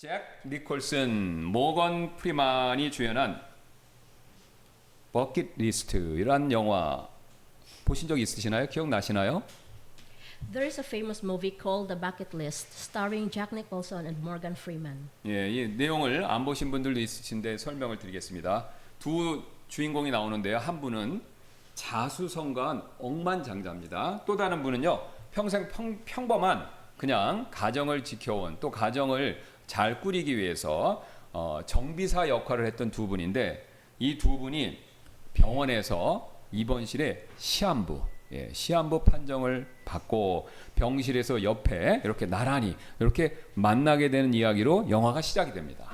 잭 니콜슨, 모건 프리만이 주연한 버킷리스트라는 영화 보신 적 있으시나요? 기억나시나요? There is a famous movie called The Bucket List, starring Jack Nicholson and Morgan Freeman. 예, 이 내용을 안 보신 분들도 있으신데 설명을 드리겠습니다. 두 주인공이 나오는데요. 한 분은 자수성가한 억만장자입니다. 또 다른 분은요, 평생 평범한 그냥 가정을 지켜온 또 가정을 잘 꾸리기 위해서 정비사 역할을 했던 두 분인데 이 두 분이 병원에서 입원실에 시한부 판정을 받고 병실에서 옆에 이렇게 나란히 이렇게 만나게 되는 이야기로 영화가 시작이 됩니다.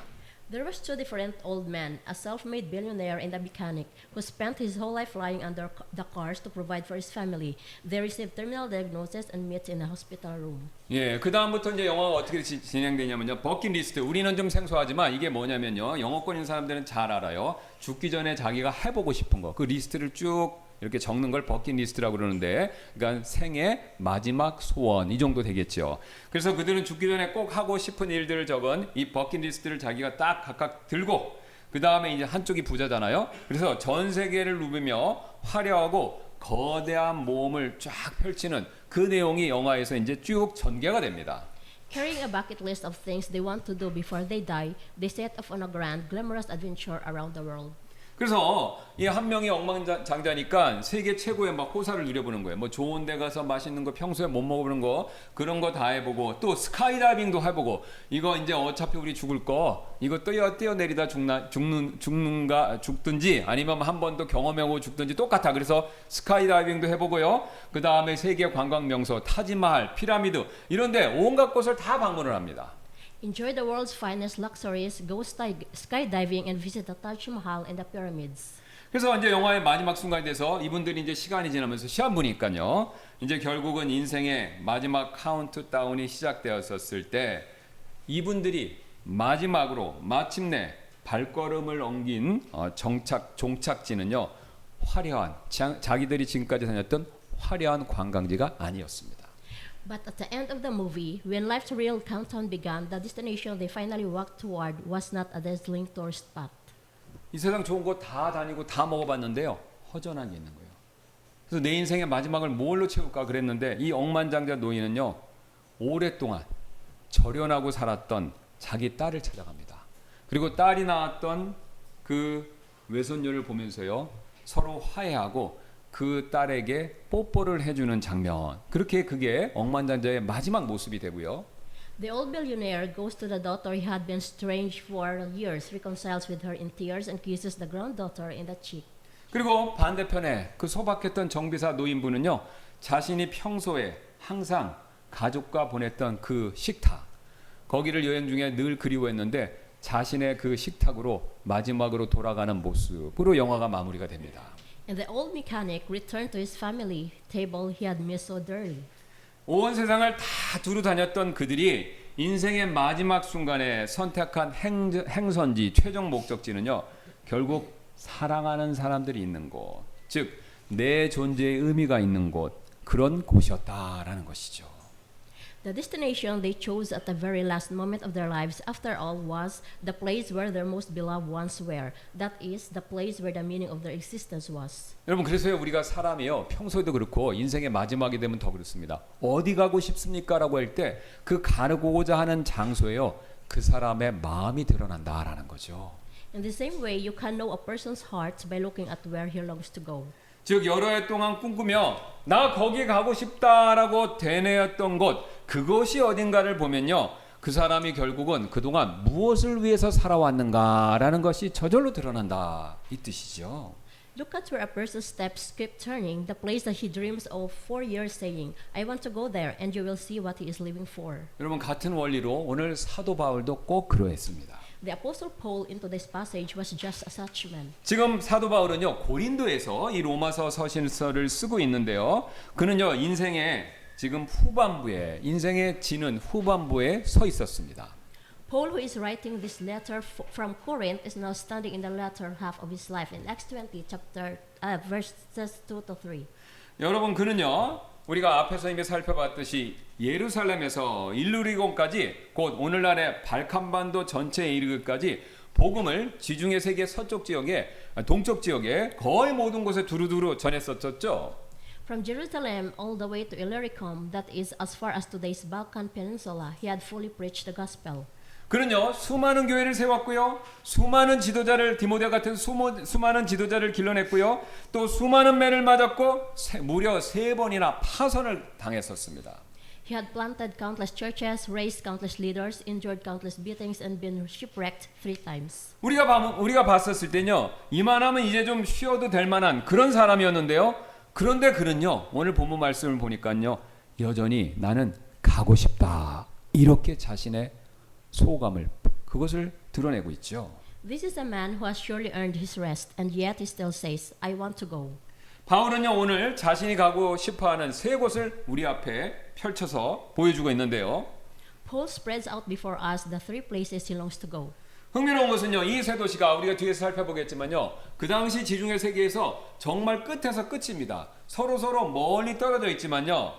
There was two different old men, a self-made billionaire and a mechanic, who spent his whole life lying under the cars to provide for his family. They received terminal diagnosis and met in a hospital room. 예, 그 다음부터 이제 영화가 어떻게 진행되냐면요. 버킷리스트. 우리는 좀 생소하지만 이게 뭐냐면요. 영어권인 사람들은 잘 알아요. 죽기 전에 자기가 해보고 싶은 거. 그 리스트를 쭉 이렇게 적는 걸 버킷리스트라고 그러는데, 그러니까 생애 마지막 소원 이 정도 되겠죠. 그래서 그들은 죽기 전에 꼭 하고 싶은 일들을 적은 이 버킷리스트를 자기가 딱 각각 들고, 그 다음에 이제 한쪽이 부자잖아요. 그래서 전 세계를 누비며 화려하고 거대한 모험을 쫙 펼치는 그 내용이 영화에서 이제 쭉 전개가 됩니다. Carrying a bucket list of things they want to do before they die, they set off on a grand, glamorous adventure around the world. 그래서 이 한 명이 억만장자니까 세계 최고의 막 호사를 누려보는 거예요. 뭐 좋은 데 가서 맛있는 거 평소에 못 먹어보는 거 그런 거 다 해보고 또 스카이다이빙도 해보고 이거 이제 어차피 우리 죽을 거 이거 뛰어내리다 죽든지 아니면 한 번 더 경험하고 죽든지 똑같아. 그래서 스카이다이빙도 해보고요. 그 다음에 세계 관광 명소 타지마할, 피라미드 이런데 온갖 곳을 다 방문을 합니다. Enjoy the world's finest luxuries, go skydiving and visit the Taj Mahal and the pyramids. 그래서 이제 영화의 마지막 순간이 돼서 이분들이 이제 시간이 지나면서 시한부니까요. 이제 결국은 인생의 마지막 카운트다운이 시작되었었을 때 이분들이 마지막으로 마침내 발걸음을 옮긴 종착지는요. 화려한 자기들이 지금까지 다녔던 화려한 관광지가 아니었습니다. But at the end of the movie, when life's real countdown began, the destination they finally walked toward was not a dazzling tourist spot. 이 세상 좋은 곳 다 다니고 다 먹어봤는데요. 허전한 게 있는 거예요. 그래서 내 인생의 마지막을 뭘로 채울까 그랬는데 이 억만장자 노인은요. 오랫동안 절연하고 살았던 자기 딸을 찾아갑니다. 그리고 딸이 낳았던 그 외손녀를 보면서요. 서로 화해하고 그 딸에게 뽀뽀를 해주는 장면. 그렇게 그게 억만장자의 마지막 모습이 되고요. The old billionaire goes to the daughter he had been estranged for years, reconciles with her in tears, and kisses the granddaughter in the cheek. 그리고 반대편에 그 소박했던 정비사 노인분은요. 자신이 평소에 항상 가족과 보냈던 그 식탁. 거기를 여행 중에 늘 그리워했는데 자신의 그 식탁으로 마지막으로 돌아가는 모습으로 영화가 마무리가 됩니다. And the old mechanic returned to his family table he had missed so dearly. 온 세상을 다 두루 다녔던 그들이 인생의 마지막 순간에 선택한 행선지, 최종 목적지는요. 결국 사랑하는 사람들이 있는 곳, 즉 내 존재의 의미가 있는 곳, 그런 곳이었다라는 것이죠. The destination they chose at the very last moment of their lives, after all, was the place where their most beloved ones were. That is, the place where the meaning of their existence was. 여러분 그래서요 우리가 사람이요 평소에도 그렇고 인생의 마지막이 되면 더 그렇습니다. 어디 가고 싶습니까? 라고 할 때 그 가고자 하는 장소에요 그 사람의 마음이 드러난다라는 거죠. In the same way, you can know a person's heart by looking at where he longs to go. 즉 여러 해 동안 꿈꾸며 나 거기 가고 싶다라고 되뇌었던 곳 그것이 어딘가를 보면요 그 사람이 결국은 그동안 무엇을 위해서 살아왔는가라는 것이 저절로 드러난다 이 뜻이죠. Look at where a person's steps keep turning, the place that he dreams of for years, saying, I want to go there, and you will see what he is living for. 여러분 같은 원리로 오늘 사도 바울도 꼭 그러했습니다. The Apostle Paul into this passage was just a such man. 지금 사도 바울은요 고린도에서 이 로마서 서신서를 쓰고 있는데요. 그는요 인생의 지금 후반부에 인생의 지는 후반부에 서 있었습니다. Paul, who is writing this letter from Corinth, is now standing in the latter half of his life in Acts 20, verses 2 to 3. 여러분 그는요 우리가 앞에서 이미 살펴봤듯이 예루살렘에서 일루리곤까지 곧 오늘날의 발칸반도 전체에 이르기까지 복음을 지중해 세계 서쪽 지역에 동쪽 지역에 거의 모든 곳에 두루두루 전했었죠. From Jerusalem all the way to Illyricum, that is as far as today's Balkan Peninsula, he had fully preached the gospel. 그는요 수많은 교회를 세웠고요, 수많은 지도자를 디모데 같은 수많은 지도자를 길러냈고요, 또 수많은 매를 맞았고 무려 3번이나 파선을 당했었습니다. He had planted countless churches, raised countless leaders, endured countless beatings, and been shipwrecked 3 times. 우리가 봤었을 때는요 이만하면 이제 좀 쉬어도 될 만한 그런 사람이었는데요. 그런데 그는요 오늘 본문 말씀을 보니까요 여전히 나는 가고 싶다 이렇게 자신의 소감을 그것을 드러내고 있죠. This is a man who has surely earned his rest, and yet he still says, I want to go. 바울은요 오늘 자신이 가고 싶어하는 3곳을 우리 앞에 펼쳐서 보여주고 있는데요. Paul spreads out before us the 3 places he longs to go. 흥미로운 것은요 이 3도시가 우리가 뒤에서 살펴보겠지만요 그 당시 지중해 세계에서 정말 끝에서 끝입니다. 서로 멀리 떨어져 있지만요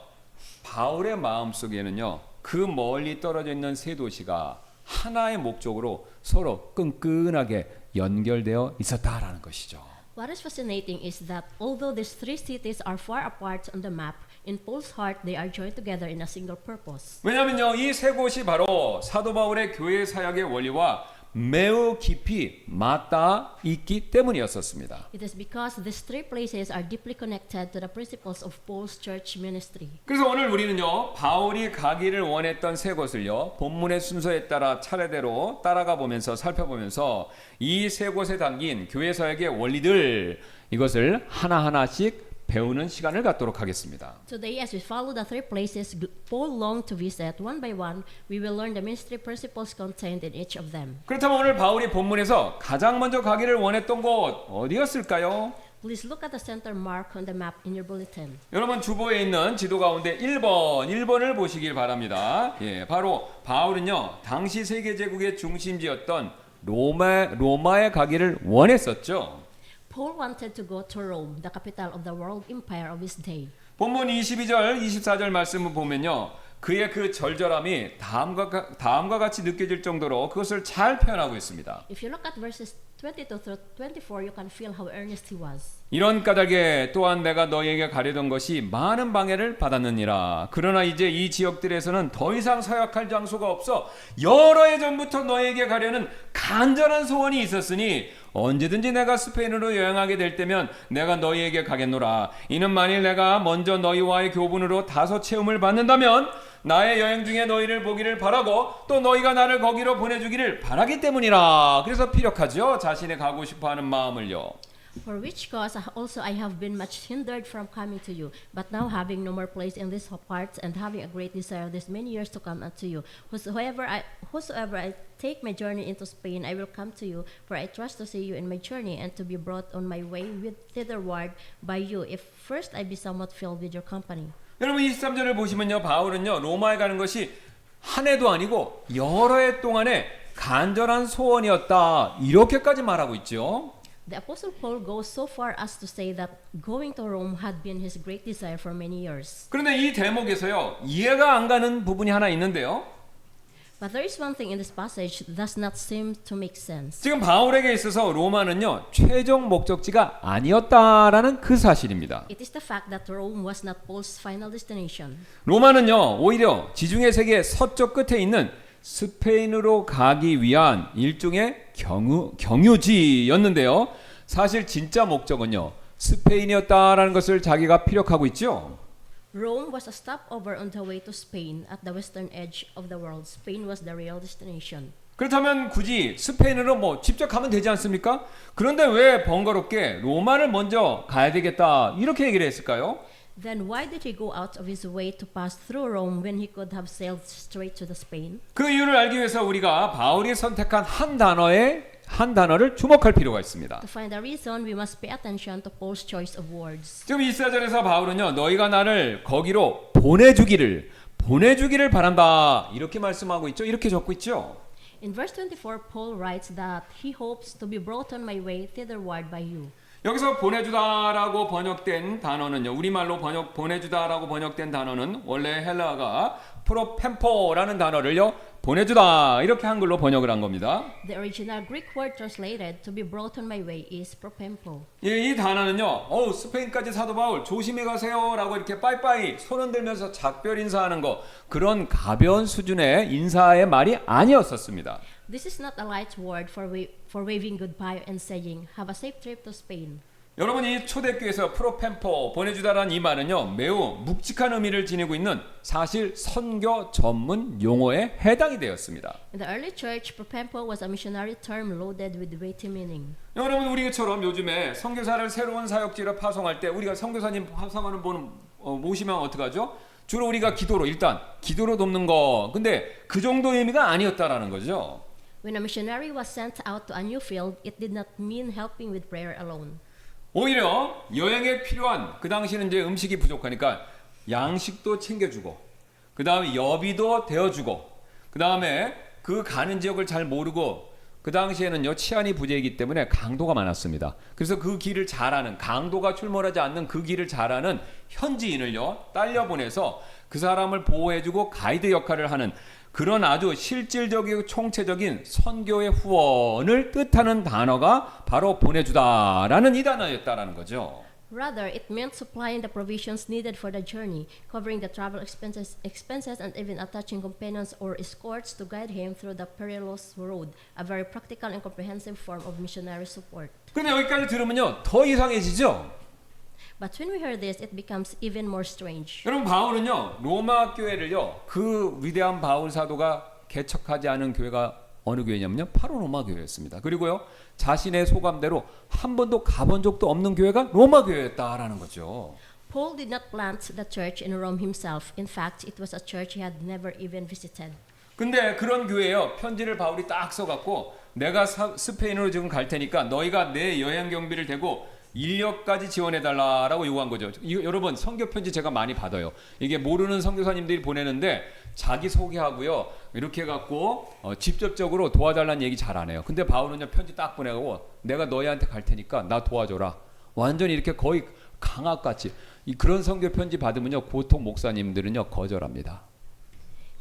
바울의 마음속에는요 그 멀리 떨어져 있는 3도시가 하나의 목적으로 서로 끈끈하게 연결되어 있었다라는 것이죠. What is fascinating is that although these 3 cities are far apart on the map, in Paul's heart they are joined together in a single purpose. 왜냐하면요 이 3곳이 바로 사도 바울의 교회 사역의 원리와 매우 깊이 맞닿아 있기 때문이었습니다. It is because these 3 places are deeply connected to the principles of Paul's church ministry. 그래서 오늘 우리는요 바울이 가기를 원했던 3곳을요 본문의 순서에 따라 차례대로 따라가 보면서 살펴보면서 이 3곳에 담긴 교회 사역의 원리들 이것을 하나하나씩 배우는 시간을 갖도록 하겠습니다. Today, as we follow the 3 places Paul longed to visit one by one, we will learn the ministry principles contained in each of them. 그렇다면 오늘 바울이 본문에서 가장 먼저 가기를 원했던 곳 어디였을까요? Please look at the center mark on the map in your bulletin. 여러분 주보에 있는 지도 가운데 1번을 보시길 바랍니다. 예, 바로 바울은요 당시 세계 제국의 중심지였던 로마에 가기를 원했었죠. Paul wanted to go to Rome, the capital of the world empire of his day. 본문 22절, 24절 말씀을 보면요. 그의 그 절절함이 다음과 같이 느껴질 정도로 그것을 잘 표현하고 있습니다. If you look at verses 22 through 24, you can feel how earnest he was. 이런 까닭에 또한 내가 너희에게 가려던 것이 많은 방해를 받았느니라. 그러나 이제 이 지역들에서는 더 이상 서약할 장소가 없어 여러 해 전부터 너희에게 가려는 간절한 소원이 있었으니 언제든지 내가 스페인으로 여행하게 될 때면 내가 너희에게 가겠노라. 이는 만일 내가 먼저 너희와의 교분으로 다소 체험을 받는다면 나의 여행 중에 너희를 보기를 바라고 또 너희가 나를 거기로 보내주기를 바라기 때문이라. 그래서 피력하죠. 자신의 가고 싶어하는 마음을요. For which cause also I have been much hindered from coming to you, but now having no more place in these parts and having a great desire these many years to come unto you, whosoever I take my journey into Spain, I will come to you, for I trust to see you in my journey and to be brought on my way thitherward by you, if first I be somewhat filled with your company. 여러분 23절을 보시면요 바울은요 로마에 가는 것이 한 해도 아니고 여러 해 동안의 간절한 소원이었다 이렇게까지 말하고 있죠. The Apostle Paul goes so far as to say that going to Rome had been his great desire for many years. 그런데 이 대목에서요 이해가 안 가는 부분이 하나 있는데요. But there is one thing in this passage that does not seem to make sense. 지금 바울에게 있어서 로마는요 최종 목적지가 아니었다라는 그 사실입니다. It is the fact that Rome was not Paul's final destination. 로마는요 오히려 지중해 세계 서쪽 끝에 있는 스페인으로 가기 위한 일종의 경유지였는데요. 사실 진짜 목적은요 스페인이었다라는 것을 자기가 피력하고 있죠. Rome was a stopover on the way to Spain at the western edge of the world. Spain was the real destination. 그렇다면 굳이 스페인으로 직접 가면 되지 않습니까? 그런데 왜 번거롭게 로마를 먼저 가야 되겠다 이렇게 얘기를 했을까요? Then why did he go out of his way to pass through Rome when he could have sailed straight to the Spain? 그 이유를 알기 위해서 우리가 바울이 선택한 한 단어를 주목할 필요가 있습니다. To find a reason, we must pay attention to Paul's choice of words. 지금 24절에서 바울은요 너희가 나를 거기로 보내주기를 바란다 이렇게 말씀하고 있죠. 이렇게 적고 있죠. In verse 24, Paul writes that he hopes to be brought on my way thitherward by you. 여기서 보내주다라고 번역된 단어는요. 우리말로 보내주다라고 번역된 단어는 원래 헬라어가 프로펜포라는 단어를요. 보내주다 이렇게 한글로 번역을 한 겁니다. The original Greek word translated to be brought on my way is propempo. 예, 이 단어는요. 스페인까지 사도 바울 조심히 가세요라고 이렇게 빠이빠이 손 흔들면서 작별 인사하는 거 그런 가벼운 수준의 인사의 말이 아니었었습니다. This is not a light word for waving goodbye and saying, have a safe trip to Spain. 여러분 이 초대교회에서 프로펜포 보내주다라는 이 말은요 매우 묵직한 의미를 지니고 있는 사실 선교 전문 용어에 해당이 되었습니다. In the early church, propempo was a missionary term loaded with weighty meaning. 여러분 우리처럼 요즘에 선교사를 새로운 사역지로 파송할 때 우리가 선교사님 파송하는 분은 모시면 어떡하죠? 주로 우리가 기도로 돕는 거. 근데 그 정도 의미가 아니었다라는 거죠. When a missionary was sent out to a new field, it did not mean helping with prayer alone. 오히려 여행에 필요한 그 당시는 이제 음식이 부족하니까 양식도 챙겨주고 그 다음에 여비도 대어주고 그 다음에 그 가는 지역을 잘 모르고 그 당시에는요 치안이 부재이기 때문에 강도가 많았습니다. 그래서 그 길을 잘 아는 강도가 출몰하지 않는 그 길을 잘 아는 현지인을요 딸려 보내서 그 사람을 보호해주고 가이드 역할을 하는 그런 아주 실질적이고 총체적인 선교의 후원을 뜻하는 단어가 바로 보내주다라는 이 단어였다라는 거죠. Rather, it meant supplying the provisions needed for the journey, covering the travel expenses and even attaching companions or escorts to guide him through the perilous road, a very practical and comprehensive form of missionary support. 그런데 여기까지 들으면요 더 이상해지죠. But when we hear this, it becomes even more strange. 여러분 바울은요 로마 교회를요 그 위대한 바울 사도가 개척하지 않은 교회가 어느 교회냐면요 바로 로마 교회였습니다. 그리고요 자신의 소감대로 한 번도 가본 적도 없는 교회가 로마 교회였다라는 거죠. Paul did not plant the church in Rome himself. In fact, it was a church he had never even visited. 근데 그런 교회에요 편지를 바울이 딱 써갖고 내가 스페인으로 지금 갈 테니까 너희가 내 여행 경비를 대고 인력까지 지원해달라라고 요구한 거죠. 여러분 선교 편지 제가 많이 받아요. 이게 모르는 선교사님들이 보내는데 자기 소개하고요 이렇게 해갖고 직접적으로 도와달라는 얘기 잘 안 해요. 근데 바울은요 편지 딱 보내고 내가 너희한테 갈 테니까 나 도와줘라. 완전히 이렇게 거의 강압같이 그런 선교 편지 받으면요 보통 목사님들은요 거절합니다.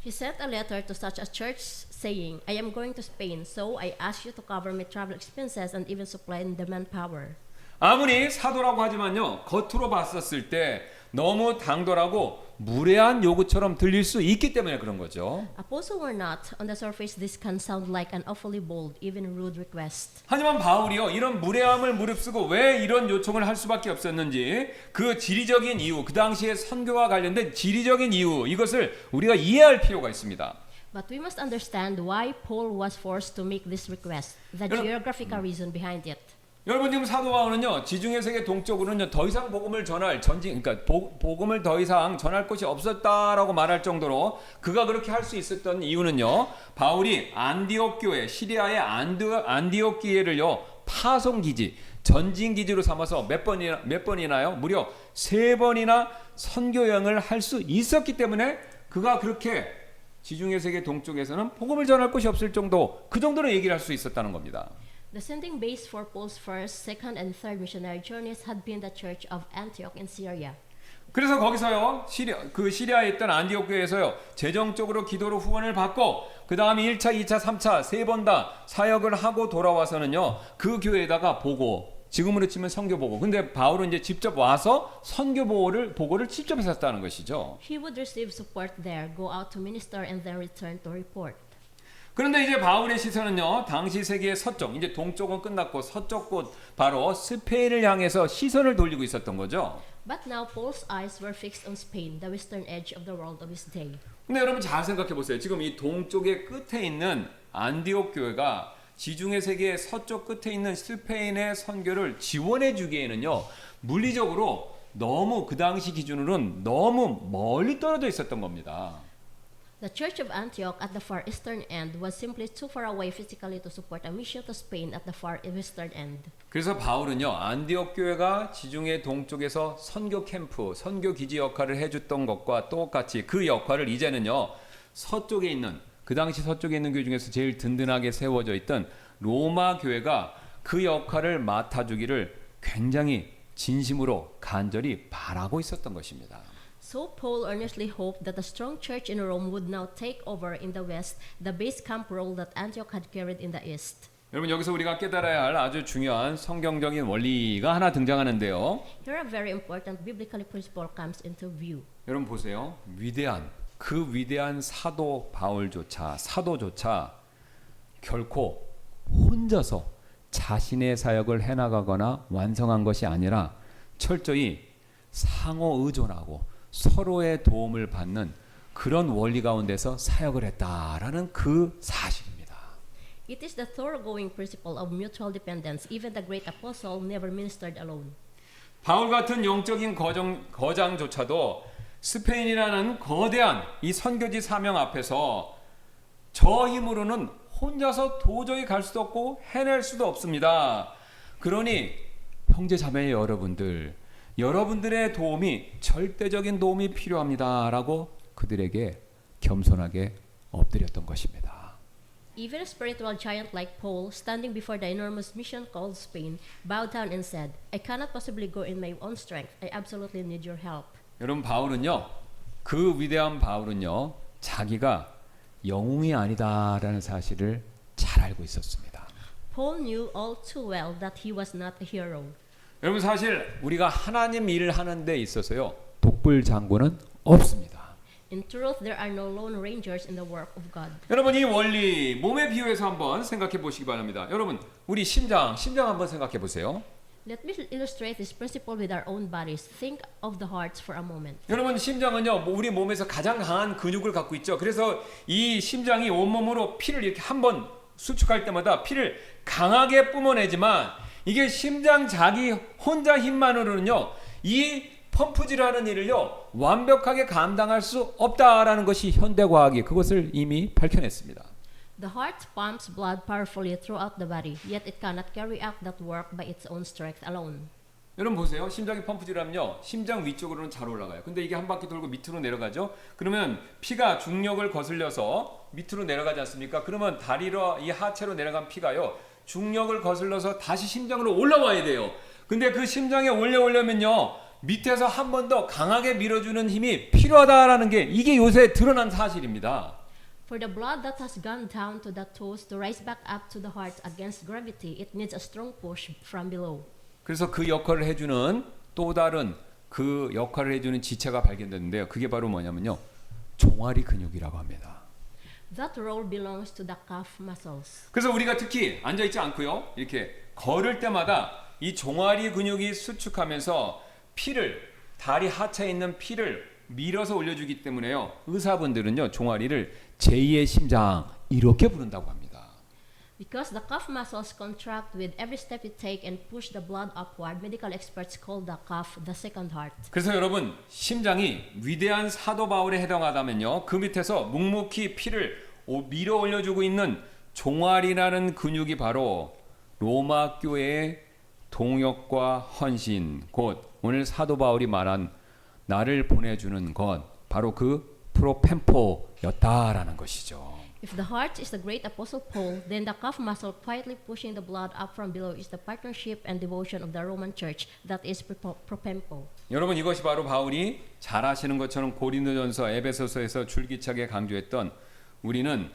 He sent a letter to such a church saying, I am going to Spain, so I ask you to cover my travel expenses and even supply the manpower. 아무리 사도라고 하지만요 겉으로 봤었을 때 너무 당돌하고 무례한 요구처럼 들릴 수 있기 때문에 그런 거죠. Apostle or not, on the surface this can sound like an awfully bold, even rude request. 하지만 바울이요 이런 무례함을 무릅쓰고 왜 이런 요청을 할 수밖에 없었는지 그 지리적인 이유, 그 당시에 선교와 관련된 지리적인 이유 이것을 우리가 이해할 필요가 있습니다. But we must understand why Paul was forced to make this request, the geographical reason behind it. 여러분 지금 사도 바울은요 지중해 세계 동쪽으로는요 더 이상 복음을 전할 그러니까 복음을 더 이상 전할 곳이 없었다라고 말할 정도로 그가 그렇게 할 수 있었던 이유는요 바울이 안디옥 교회 시리아의 안디옥 교회를요 파송 기지 전진 기지로 삼아서 몇 번이나요 무려 3번이나 선교 여행을 할 수 있었기 때문에 그가 그렇게 지중해 세계 동쪽에서는 복음을 전할 곳이 없을 정도 그 정도로 얘기를 할 수 있었다는 겁니다. The sending base for Paul's first, second, and third missionary journeys had been the church of Antioch in Syria. 그래서 거기서요 시리아에 있던 안디옥 교회에서요 재정적으로 기도로 후원을 받고 그 다음에 1차, 2차, 3차 3번 다 사역을 하고 돌아와서는요 그 교회에다가 지금으로 치면 선교 보고. 근데 바울은 이제 직접 와서 선교 보고를 직접 했었다는 것이죠. He would receive support there, go out to minister, and then return to report. 그런데 이제 바울의 시선은요 당시 세계의 서쪽 이제 동쪽은 끝났고 서쪽 곳 바로 스페인을 향해서 시선을 돌리고 있었던 거죠. But now Paul's eyes were fixed on Spain, the western edge of the world of his day. 근데 여러분 잘 생각해 보세요. 지금 이 동쪽의 끝에 있는 안디옥 교회가 지중해 세계의 서쪽 끝에 있는 스페인의 선교를 지원해 주기에는요 물리적으로 너무 그 당시 기준으로는 너무 멀리 떨어져 있었던 겁니다. The Church of Antioch at the far eastern end was simply too far away physically to support a mission to Spain at the far western end. 그래서 바울은요 안디옥 교회가 지중해 동쪽에서 선교 캠프, 선교 기지 역할을 해줬던 것과 똑같이 그 역할을 이제는요 서쪽에 있는 그 당시 서쪽에 있는 교회 중에서 제일 든든하게 세워져 있던 로마 교회가 그 역할을 맡아주기를 굉장히 진심으로 간절히 바라고 있었던 것입니다. So Paul earnestly hoped that the strong church in Rome would now take over in the west the base camp role that Antioch had carried in the east. 여러분 여기서 우리가 깨달아야 할 아주 중요한 성경적인 원리가 하나 등장하는데요. Here a very important biblical principle comes into view. 여러분 보세요. 그 위대한 사도조차 결코 혼자서 자신의 사역을 해나가거나 완성한 것이 아니라 철저히 상호 의존하고 서로의 도움을 받는 그런 원리 가운데서 사역을 했다라는 그 사실입니다. It is the thoroughgoing principle of mutual dependence. Even the great apostle never ministered alone. 바울 같은 영적인 거장조차도 스페인이라는 거대한 이 선교지 사명 앞에서 저 힘으로는 혼자서 도저히 갈 수도 없고 해낼 수도 없습니다. 그러니 형제 자매 여러분들의 도움이 절대적인 도움이 필요합니다라고 그들에게 겸손하게 엎드렸던 것입니다. Even a spiritual giant like Paul, standing before the enormous mission called Spain, bowed down and said, I cannot possibly go in my own strength. I absolutely need your help. 여러분 그 위대한 바울은요 자기가 영웅이 아니다라는 사실을 잘 알고 있었습니다. Paul knew all too well that he was not a hero. 여러분 사실 우리가 하나님 일을 하는 데 있어서요 독불 장군은 없습니다. In truth, there are no lone rangers in the work of God. 여러분 이 원리 몸에 비유해서 한번 생각해 보시기 바랍니다. 여러분 우리 심장 한번 생각해 보세요. Let me illustrate this principle with our own bodies. Think of the hearts for a moment. 여러분 심장은요 우리 몸에서 가장 강한 근육을 갖고 있죠. 그래서 이 심장이 온몸으로 피를 이렇게 한번 수축할 때마다 피를 강하게 뿜어내지만 이게 심장 자기 혼자 힘만으로는요 이 펌프질하는 일을요 완벽하게 감당할 수 없다라는 것이 현대과학이 그것을 이미 밝혀냈습니다. The heart pumps blood powerfully throughout the body, yet it cannot carry out that work by its own strength alone. 여러분 보세요. 심장이 펌프질하면요 심장 위쪽으로는 잘 올라가요. 근데 이게 한 바퀴 돌고 밑으로 내려가죠. 그러면 피가 중력을 거슬려서 밑으로 내려가지 않습니까? 그러면 다리로 이 하체로 내려간 피가요 중력을 거슬러서 다시 심장으로 올라와야 돼요. 근데 그 심장에 올려면요 밑에서 한 번 더 강하게 밀어주는 힘이 필요하다라는 게 이게 요새 드러난 사실입니다. For the blood that has gone down to the toes to rise back up to the heart against gravity, it needs a strong push from below. 그래서 그 역할을 해주는 또 다른 그 역할을 해주는 지체가 발견됐는데요. 그게 바로 뭐냐면요. 종아리 근육이라고 합니다. That role belongs to the calf muscles. 그래서 우리가 특히 앉아있지 않고요. 이렇게 걸을 때마다 이 종아리 근육이 수축하면서 다리 하체에 있는 피를 밀어서 올려주기 때문에요. 의사분들은요. 종아리를 제2의 심장 이렇게 부른다고 합니다. Because the calf muscles contract with every step you take and push the blood upward, medical experts call the calf the second heart. 그래서 여러분 심장이 위대한 사도 바울에 해당하다면요. 그 밑에서 묵묵히 피를 밀어 올려주고 있는 종아리라는 근육이 바로 로마 교회의 동역과 헌신 곧 오늘 사도 바울이 말한 나를 보내주는 것 바로 그 프로펜포였다라는 것이죠. If the heart is the great apostle Paul, then the calf muscle quietly pushing the blood up from below is the partnership and devotion of the Roman Church, that is propempo. 여러분 이것이 바로 바울이 잘 아시는 것처럼 고린도전서 에베소서에서 줄기차게 강조했던 우리는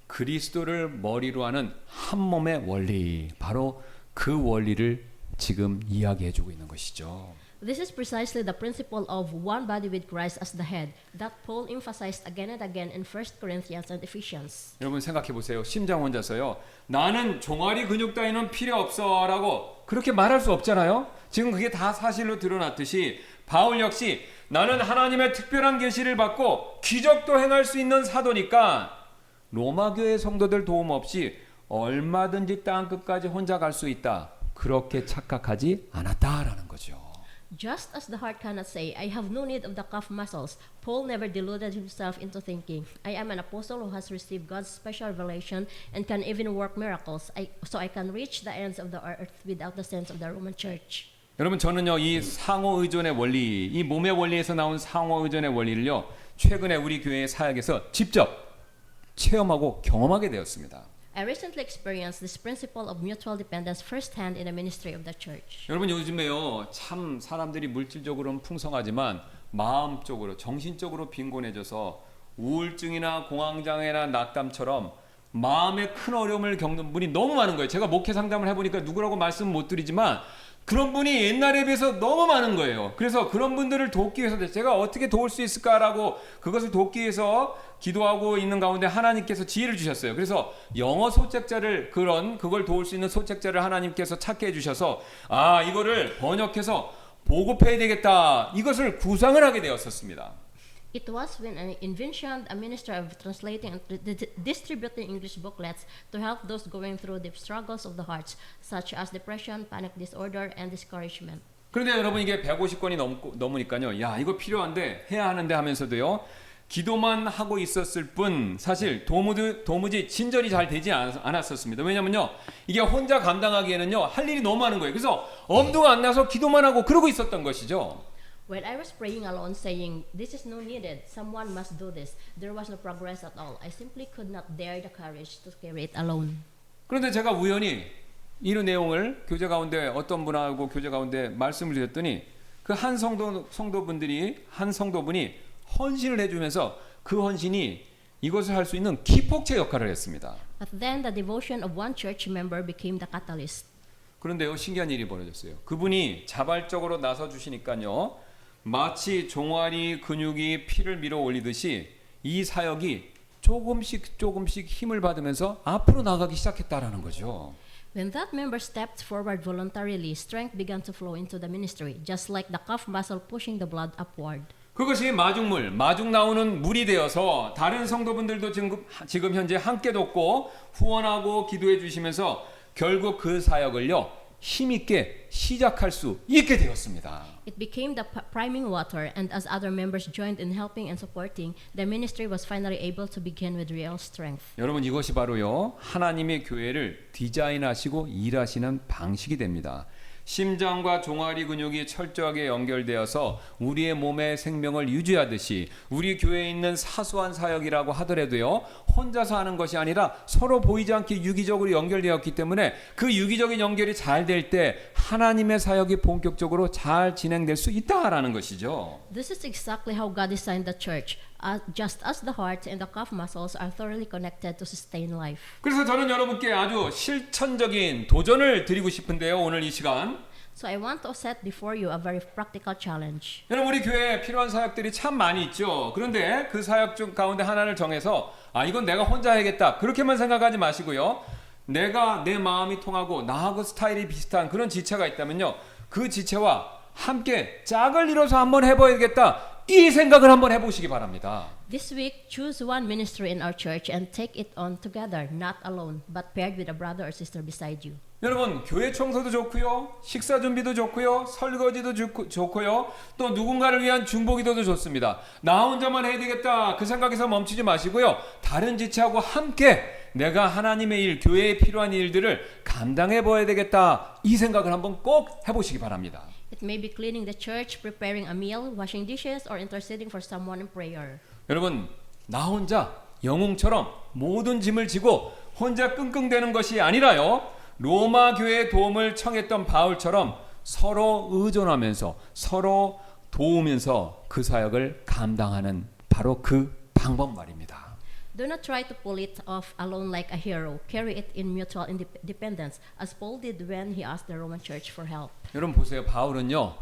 그리스도를 머리로 하는 한 몸의 원리 바로 그 원리를 지금 이야기해주고 있는 것이죠. This is precisely the principle of one body with Christ as the head that Paul emphasized again and again in 1 Corinthians and Ephesians. 여러분 생각해 보세요. 심장 혼자서요. 나는 종아리 근육 따위는 필요 없어라고 그렇게 말할 수 없잖아요. 지금 그게 다 사실로 드러났듯이 바울 역시 나는 하나님의 특별한 계시를 받고 기적도 행할 수 있는 사도니까 로마 교회 성도들 도움 없이 얼마든지 땅 끝까지 혼자 갈 수 있다. 그렇게 착각하지 않았다라는 거죠. Just as the heart cannot say, I have no need of the calf muscles, Paul never deluded himself into thinking, I am an apostle who has received God's special revelation and can even work miracles, so I can reach the ends of the earth without the sense of the Roman Church. 여러분 저는요 이 상호 의존의 원리, 이 몸의 원리에서 나온 상호 의존의 원리를요 최근에 우리 교회의 사역에서 직접 체험하고 경험하게 되었습니다. I recently experienced this principle of mutual dependence firsthand in the ministry of the church. 여러분 요즘에요 참 사람들이 물질적으로는 풍성하지만 마음적으로 정신적으로 빈곤해져서 우울증이나 공황장애나 낙담처럼 마음에 큰 어려움을 겪는 분이 너무 많은 거예요. 제가 목회 상담을 해보니까 누구라고 말씀 못 드리지만 그런 분이 옛날에 비해서 너무 많은 거예요. 그래서 그런 분들을 돕기 위해서 제가 어떻게 도울 수 있을까라고 그것을 돕기 위해서 기도하고 있는 가운데 하나님께서 지혜를 주셨어요. 그래서 영어 소책자를 그걸 도울 수 있는 소책자를 하나님께서 찾게 해주셔서 이거를 번역해서 보급해야 되겠다. 이것을 구상을 하게 되었었습니다. It was when I envisioned a minister of translating and distributing English booklets to help those going through the struggles of the hearts, such as depression, panic disorder, and discouragement. 그런데 여러분 이게 150권이 넘으니까요. 야 이거 필요한데 해야 하는데 하면서도요. 기도만 하고 있었을 뿐 사실 도무지 진전이 잘 되지 않았었습니다. 왜냐면요. 이게 혼자 감당하기에는요. 할 일이 너무 많은 거예요. 그래서 엄두가 안 나서 기도만 하고 그러고 있었던 것이죠. When I was praying alone, saying, "This is no needed. Someone must do this," there was no progress at all. I simply could not dare the courage to carry it alone. 그런데 제가 우연히 이런 내용을 교제 가운데 어떤 분하고 교제 가운데 말씀을 드렸더니 그 한 성도분이 헌신을 해주면서 그 헌신이 이것을 할 수 있는 기폭제 역할을 했습니다. But then the devotion of one church member became the catalyst. 그런데요 신기한 일이 벌어졌어요. 그분이 자발적으로 나서 주시니까요 마치 종아리 근육이 피를 밀어 올리듯이 이 사역이 조금씩 힘을 받으면서 앞으로 나가기 시작했다라는 거죠. When that member stepped forward voluntarily, strength began to flow into the ministry, just like the calf muscle pushing the blood upward. 그것이 마중 나오는 물이 되어서 다른 성도분들도 지금 현재 함께 돕고 후원하고 기도해 주시면서 결국 그 사역을요 힘있게 시작할 수 있게 되었습니다. It became the priming water, and as other members joined in helping and supporting, the ministry was finally able to begin with real strength. 여러분 이것이 바로요 하나님의 교회를 디자인하시고 일하시는 방식이 됩니다. 심장과 종아리 근육이 철저하게 연결되어서 우리의 몸의 생명을 유지하듯이 우리 교회에 있는 사소한 사역이라고 하더라도요 혼자서 하는 것이 아니라 서로 보이지 않게 유기적으로 연결되었기 때문에 그 유기적인 연결이 잘 될 때 하나님의 사역이 본격적으로 잘 진행될 수 있다라는 것이죠. This is exactly how God designed the church, just as the heart and the calf muscles are thoroughly connected to sustain life. 그래서 저는 여러분께 아주 실천적인 도전을 드리고 싶은데요. 오늘 이 시간 So I want to set before you a very practical challenge. 여러분 우리 교회에 필요한 사역들이 참 많이 있죠. 그런데 그 사역 중 가운데 하나를 정해서 이건 내가 혼자 해야겠다 그렇게만 생각하지 마시고요. 내가 내 마음이 통하고 나하고 스타일이 비슷한 그런 지체가 있다면요. 그 지체와 함께 짝을 이뤄서 한번 해봐야겠다 이 생각을 한번 해보시기 바랍니다. This week, choose one ministry in our church and take it on together, not alone, but paired with a brother or sister beside you. 여러분 교회 청소도 좋고요. 식사 준비도 좋고요. 설거지도 좋고요. 또 누군가를 위한 중보기도도 좋습니다. 나 혼자만 해야 되겠다 그 생각에서 멈추지 마시고요. 다른 지체하고 함께 내가 하나님의 일, 교회에 필요한 일들을 감당해 봐야 되겠다 이 생각을 한번 꼭 해보시기 바랍니다. It may be cleaning the church, preparing a meal, washing dishes, or interceding for someone in prayer. 여러분 나 혼자 영웅처럼 모든 짐을 지고 혼자 끙끙대는 것이 아니라요. 로마 교회의 도움을 청했던 바울처럼 서로 의존하면서 서로 도우면서 그 사역을 감당하는 바로 그 방법 말입니다. Do not try to pull it off alone like a hero. Carry it in mutual dependence, as Paul did when he asked the Roman church for help. 여러분 보세요. 바울은요.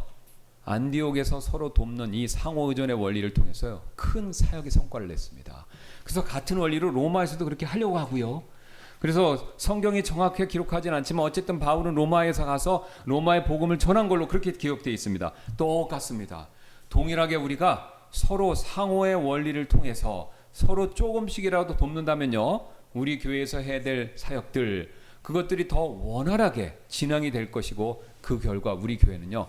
안디옥에서 서로 돕는 이 상호 의존의 원리를 통해서요. 큰 사역의 성과를 냈습니다. 그래서 같은 원리로 로마에서도 그렇게 하려고 하고요. 그래서 성경이 정확하게 기록하진 않지만 어쨌든 바울은 로마에서 가서 로마의 복음을 전한 걸로 그렇게 기록되어 있습니다. 똑같습니다. 동일하게 우리가 서로 상호의 원리를 통해서 서로 조금씩이라도 돕는다면요. 우리 교회에서 해야 될 사역들 그것들이 더 원활하게 진행이 될 것이고 그 결과 우리 교회는요.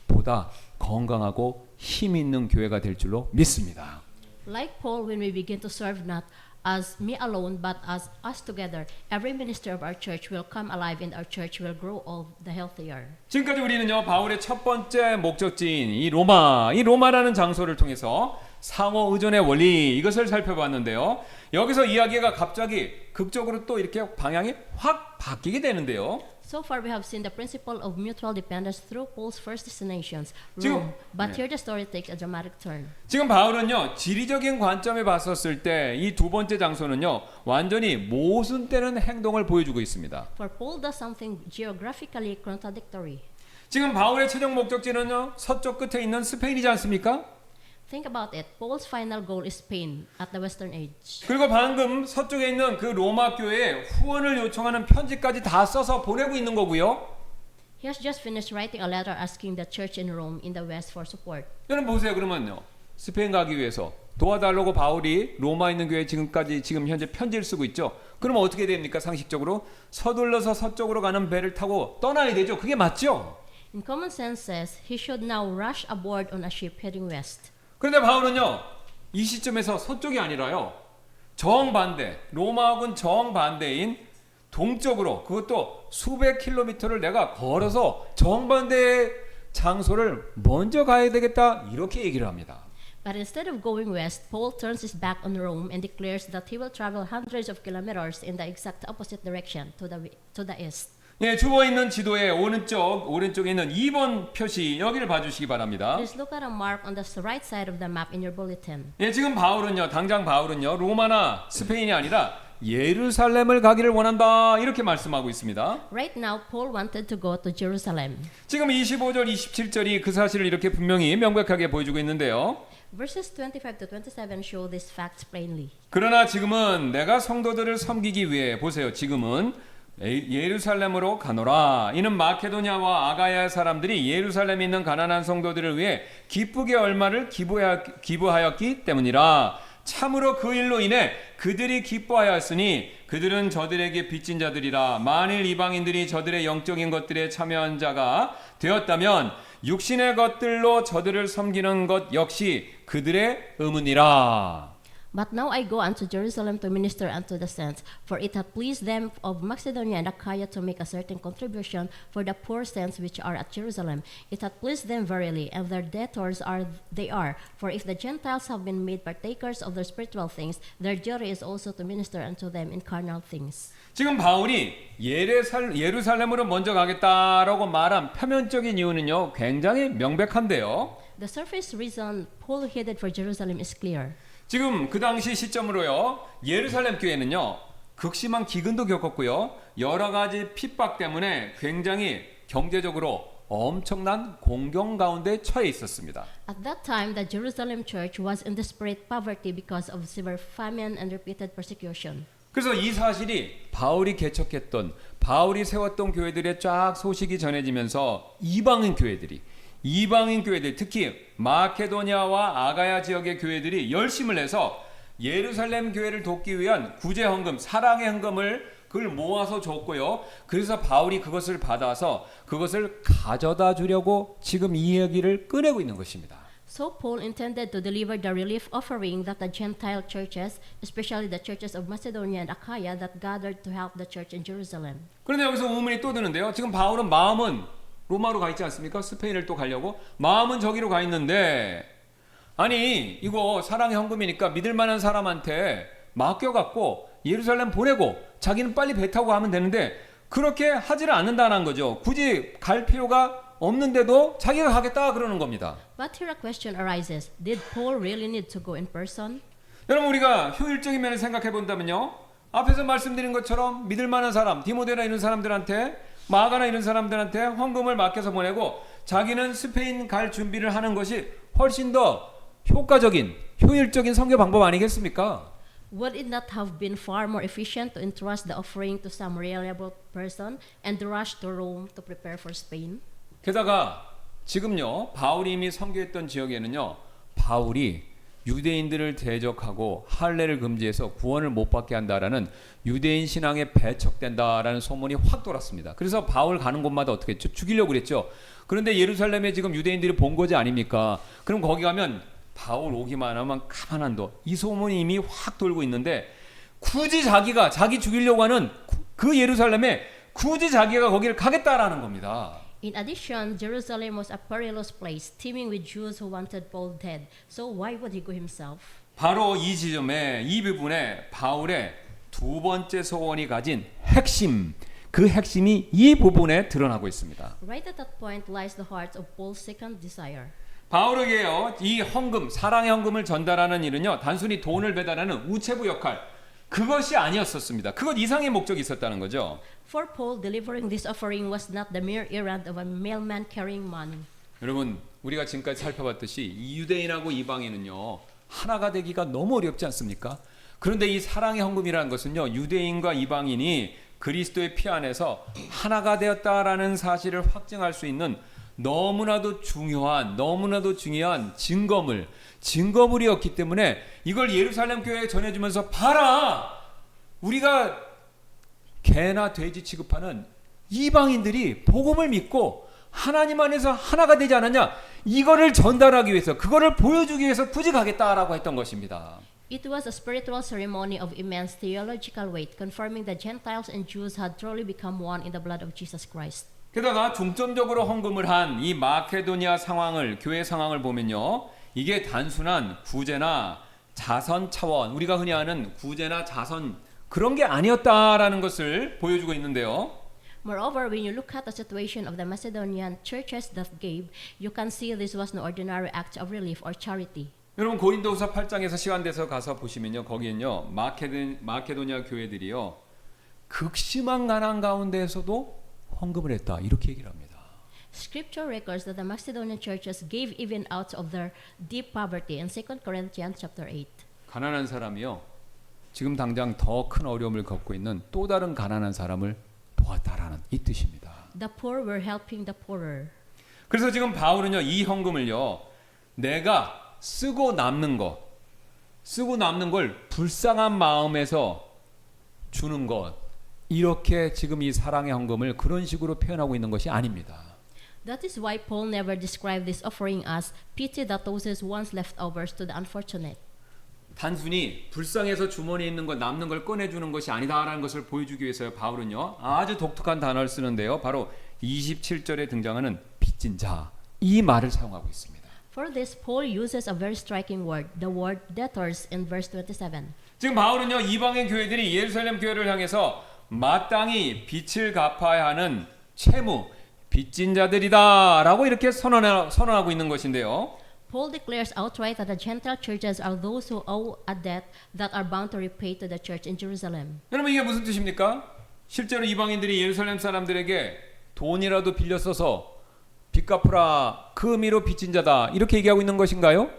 보다 건강하고 힘 있는 교회가 될 줄로 믿습니다. Like Paul, when we begin to serve not as me alone, but as us together, every minister of our church will come alive and our church will grow all the healthier. 지금까지 우리는요 바울의 첫 번째 목적지인 이 로마라는 장소를 통해서 상호 의존의 원리 이것을 살펴봤는데요. 여기서 이야기가 갑자기 극적으로 또 이렇게 방향이 확 바뀌게 되는데요. So far, we have seen the principle of mutual dependence through Paul's first destinations, 지금- Rome. But 네. here the story takes a dramatic turn. 지금 바울은요 지리적인 관점에 봤었을 때 이 두 번째 장소는요 완전히 모순되는 행동을 보여주고 있습니다. For Paul does something geographically contradictory. 지금 바울의 최종 목적지는요 서쪽 끝에 있는 스페인이지 않습니까? Think about it. Paul's final goal is Spain at the western edge. 그리고 방금 서쪽에 있는 그 로마 교회에 후원을 요청하는 편지까지 다 써서 보내고 있는 거고요. He has just finished writing a letter asking the church in Rome in the west for support. 여러분 보세요. 그러면요 스페인 가기 위해서 도와달라고 바울이 로마에 있는 교회에 지금 현재 편지를 쓰고 있죠. 그러면 어떻게 됩니까? 상식적으로 서둘러서 서쪽으로 가는 배를 타고 떠나야 되죠. 그게 맞죠? In common sense says he should now rush aboard on a ship heading west. 그런데 바울은요 이 시점에서 서쪽이 아니라요 정반대 로마하고는 정반대인 동쪽으로 그것도 수백 킬로미터를 내가 걸어서 정반대의 장소를 먼저 가야 되겠다 이렇게 얘기를 합니다. But instead of going west, Paul turns his back on Rome and declares that he will travel hundreds of kilometers in the exact opposite direction to the east. 예, 주어 있는 지도의 오른쪽에 있는 2번 표시 여기를 봐주시기 바랍니다. Please look at a mark on the right side of the map in your bulletin. 예, 지금 당장 바울은요 로마나 스페인이 아니라 예루살렘을 가기를 원한다 이렇게 말씀하고 있습니다. Right now, Paul wanted to go to Jerusalem. 지금 25절, 27절이 그 사실을 이렇게 분명히 명백하게 보여주고 있는데요. Verses 25 to 27 show these facts plainly. 그러나 지금은 내가 성도들을 섬기기 위해 보세요. 지금은 예루살렘으로 가노라. 이는 마케도냐와 아가야 사람들이 예루살렘에 있는 가난한 성도들을 위해 기쁘게 얼마를 기부하였기 때문이라. 참으로 그 일로 인해 그들이 기뻐하였으니 그들은 저들에게 빚진 자들이라. 만일 이방인들이 저들의 영적인 것들에 참여한 자가 되었다면 육신의 것들로 저들을 섬기는 것 역시 그들의 의문이라. But now I go unto Jerusalem to minister unto the saints, for it hath pleased them of Macedonia and Achaia to make a certain contribution for the poor saints which are at Jerusalem. It hath pleased them verily, and their debtors they are. For if the Gentiles have been made partakers of their spiritual things, their duty is also to minister unto them in carnal things. 지금 바울이 예루살렘으로 먼저 가겠다라고 말한 표면적인 이유는요 굉장히 명백한데요. The surface reason Paul headed for Jerusalem is clear. 지금 그 당시 시점으로요 예루살렘 교회는요 극심한 기근도 겪었고요 여러 가지 핍박 때문에 굉장히 경제적으로 엄청난 공경 가운데 처해 있었습니다. At that time, the Jerusalem church was in desperate poverty because of severe famine and repeated persecution. 그래서 이 사실이 바울이 개척했던 바울이 세웠던 교회들의 쫙 소식이 전해지면서 이방인 교회들 특히 마케도니아와 아가야 지역의 교회들이 열심을 내서 예루살렘 교회를 돕기 위한 구제 헌금, 사랑의 헌금을 그걸 모아서 줬고요. 그래서 바울이 그것을 받아서 그것을 가져다 주려고 지금 이 얘기를 꺼내고 있는 것입니다. So Paul intended to deliver the relief offering that the Gentile churches, especially the churches of Macedonia and Achaia, that gathered to help the church in Jerusalem. 그런데 여기서 의문이 또 드는데요. 지금 바울은 마음은 로마로 가 있지 않습니까? 스페인을 또 가려고 마음은 저기로 가 있는데 아니 이거 사랑의 헌금이니까 믿을 만한 사람한테 맡겨갖고 예루살렘 보내고 자기는 빨리 배 타고 가면 되는데 그렇게 하지를 않는다는 거죠. 굳이 갈 필요가 없는데도 자기가 가겠다 그러는 겁니다. But here a question arises. Did Paul really need to go in person? 여러분 우리가 효율적인 면을 생각해 본다면요. 앞에서 말씀드린 것처럼 믿을 만한 사람, 디모데나 이런 사람들한테 마가나 이런 사람들한테 헌금을 맡겨서 보내고 자기는 스페인 갈 준비를 하는 것이 훨씬 더 효과적인, 효율적인 선교 방법 아니겠습니까? Would it not have been far more efficient to entrust the offering to some reliable person and rush to Rome to prepare for Spain? 게다가 지금요 바울이 이미 선교했던 지역에는요 바울이 유대인들을 대적하고 할례를 금지해서 구원을 못 받게 한다라는 유대인 신앙에 배척된다라는 소문이 확 돌았습니다. 그래서 바울 가는 곳마다 어떻게 했죠? 죽이려고 그랬죠. 그런데 예루살렘에 지금 유대인들이 본거지 아닙니까? 그럼 거기 가면 바울 오기만 하면 가만 안 둬. 이 소문이 이미 확 돌고 있는데 굳이 자기 죽이려고 하는 그 예루살렘에 굳이 자기가 거기를 가겠다라는 겁니다. In addition, Jerusalem was a perilous place, teeming with Jews who wanted Paul dead. So why would he go himself? 바로 이 지점에 이 부분에 바울의 두 번째 소원이 가진 핵심, 그 핵심이 이 부분에 드러나고 있습니다. Right at that point lies the heart of Paul's second desire. 바울에게요, 이 헌금, 사랑의 헌금을 전달하는 일은요, 단순히 돈을 배달하는 우체부 역할, 그것이 아니었었습니다. 그것 이상의 목적이 있었다는 거죠. For Paul, delivering this offering was not the mere errand of a mailman carrying money. 여러분, 우리가 지금까지 살펴봤듯이 이 유대인하고 이방인은요, 하나가 되기가 너무 어렵지 않습니까? 그런데 이 사랑의 헌금이라는 것은요, 유대인과 이방인이 그리스도의 피 안에서 하나가 되었다라는 사실을 확증할 수 있는 너무나도 중요한 증거물이었기 때문에 이걸 예루살렘 교회에 전해주면서 봐라, 우리가 개나 돼지 취급하는 이방인들이 복음을 믿고 하나님 안에서 하나가 되지 않았냐, 이거를 전달하기 위해서, 그거를 보여주기 위해서 굳이 가겠다라고 했던 것입니다. It was a spiritual ceremony of immense theological weight, confirming that Gentiles and Jews had truly become one in the blood of Jesus Christ. 게다가 중점적으로 헌금을 한 이 마케도니아 상황을, 교회 상황을 보면요, 이게 단순한 구제나 자선 차원, 우리가 흔히 아는 구제나 자선, 그런 게 아니었다라는 것을 보여주고 있는데요. Moreover, when you look at the situation of the Macedonian churches that gave, you can see this was no ordinary act of relief or charity. 여러분, 고린도후서 8장에서 시간 돼서 가서 보시면요, 거기엔요, 마케도니아 교회들이요, 극심한 가난 가운데에서도 헌금을 했다, 이렇게 얘기를 합니다. Scripture records that the Macedonian churches gave even out of their deep poverty in 2 Corinthians chapter 8. 가난한 사람이요, 지금 당장 더 큰 어려움을 겪고 있는 또 다른 가난한 사람을 도왔다라는 이 뜻입니다. The poor were helping the poorer. 그래서 지금 바울은요, 이 헌금을요, 내가 쓰고 남는 걸 불쌍한 마음에서 주는 것, 이렇게 지금 이 사랑의 헌금을 그런 식으로 표현하고 있는 것이 아닙니다. That is why Paul never described this offering as pity that tosses one's leftovers to the unfortunate. 단순히 불쌍해서 주머니에 있는 것, 남는 걸 꺼내주는 것이 아니다라는 것을 보여주기 위해서 바울은요, 아주 독특한 단어를 쓰는데요, 바로 27절에 등장하는 빚진 자, 이 말을 사용하고 있습니다. For this, Paul uses a very striking word, the word debtors in verse 27. 지금 바울은요, 이방인 교회들이 예루살렘 교회를 향해서 마땅히 빚을 갚아야 하는 채무, 빚진 자들이다라고 이렇게 선언하고 있는 것인데요. Paul declares outright that the Gentile churches are those who owe a debt that are bound to repay to the church in Jerusalem. 여러분, 이게 무슨 뜻입니까? 실제로 이방인들이 예루살렘 사람들에게 돈이라도 빌려 써서 빚 갚으라, 그 의미로 빚진 자다, 이렇게 얘기하고 있는 것인가요?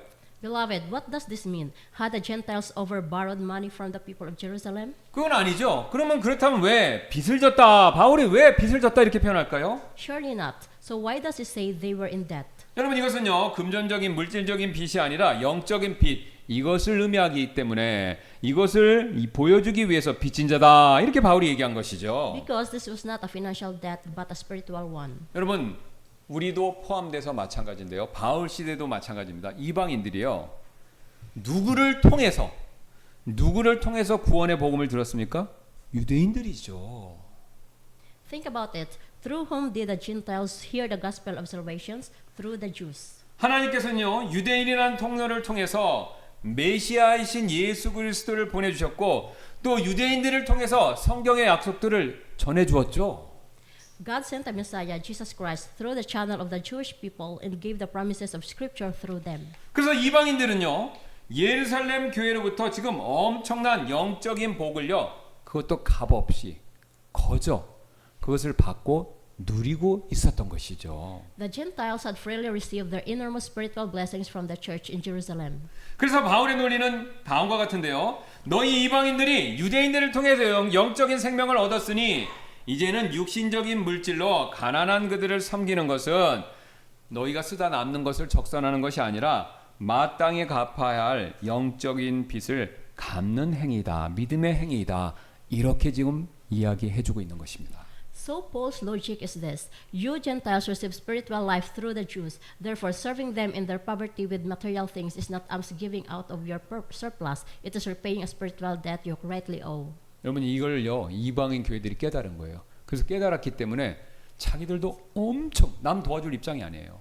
Beloved, what does this mean? Had the Gentiles over-borrowed money from the people of Jerusalem? 그건 아니죠. 그러면 그렇다면 왜 빚을 졌다, 바울이 왜 빚을 졌다 이렇게 표현할까요? Surely not. So why does he say they were in debt? 여러분, 이것은요, 금전적인 물질적인 빚이 아니라 영적인 빚, 이것을 의미하기 때문에 이것을 보여주기 위해서 빚진 자다, 이렇게 바울이 얘기한 것이죠. Because this was not a financial debt but a spiritual one. 여러분, 우리도 포함돼서 마찬가지인데요, 바울 시대도 마찬가지입니다. 이방인들이요, 누구를 통해서 구원의 복음을 들었습니까? 유대인들이죠. Think about it. Through whom did the Gentiles hear the gospel of salvation? Through the Jews. 하나님께서는요, 유대인이라는 통로를 통해서 메시아이신 예수 그리스도를 보내주셨고, 또 유대인들을 통해서 성경의 약속들을 전해주었죠. God sent a Messiah, Jesus Christ, through the channel of the Jewish people and gave the promises of Scripture through them. 그래서 이방인들은요, 예루살렘 교회로부터 지금 엄청난 영적인 복을요, 그것도 값없이 거저 그것을 받고 누리고 있었던 것이죠. The Gentiles had freely received their enormous spiritual blessings from the church in Jerusalem. 그래서 바울의 논리는 다음과 같은데요, 너희 이방인들이 유대인들을 통해서 영적인 생명을 얻었으니 이제는 육신적인 물질로 가난한 그들을 섬기는 것은 너희가 쓰다 남는 것을 적선하는 것이 아니라 마땅히 갚아야 할 영적인 빚을 갚는 행위다, 믿음의 행위이다, 이렇게 지금 이야기해주고 있는 것입니다. So Paul's logic is this: you Gentiles receive spiritual life through the Jews. Therefore, serving them in their poverty with material things is not alms giving out of your surplus. It is repaying a spiritual debt you rightly owe. 여러분 이걸요 이방인 교회들이 깨달은 거예요. 그래서 깨달았기 때문에 자기들도 엄청 남 도와줄 입장이 아니에요.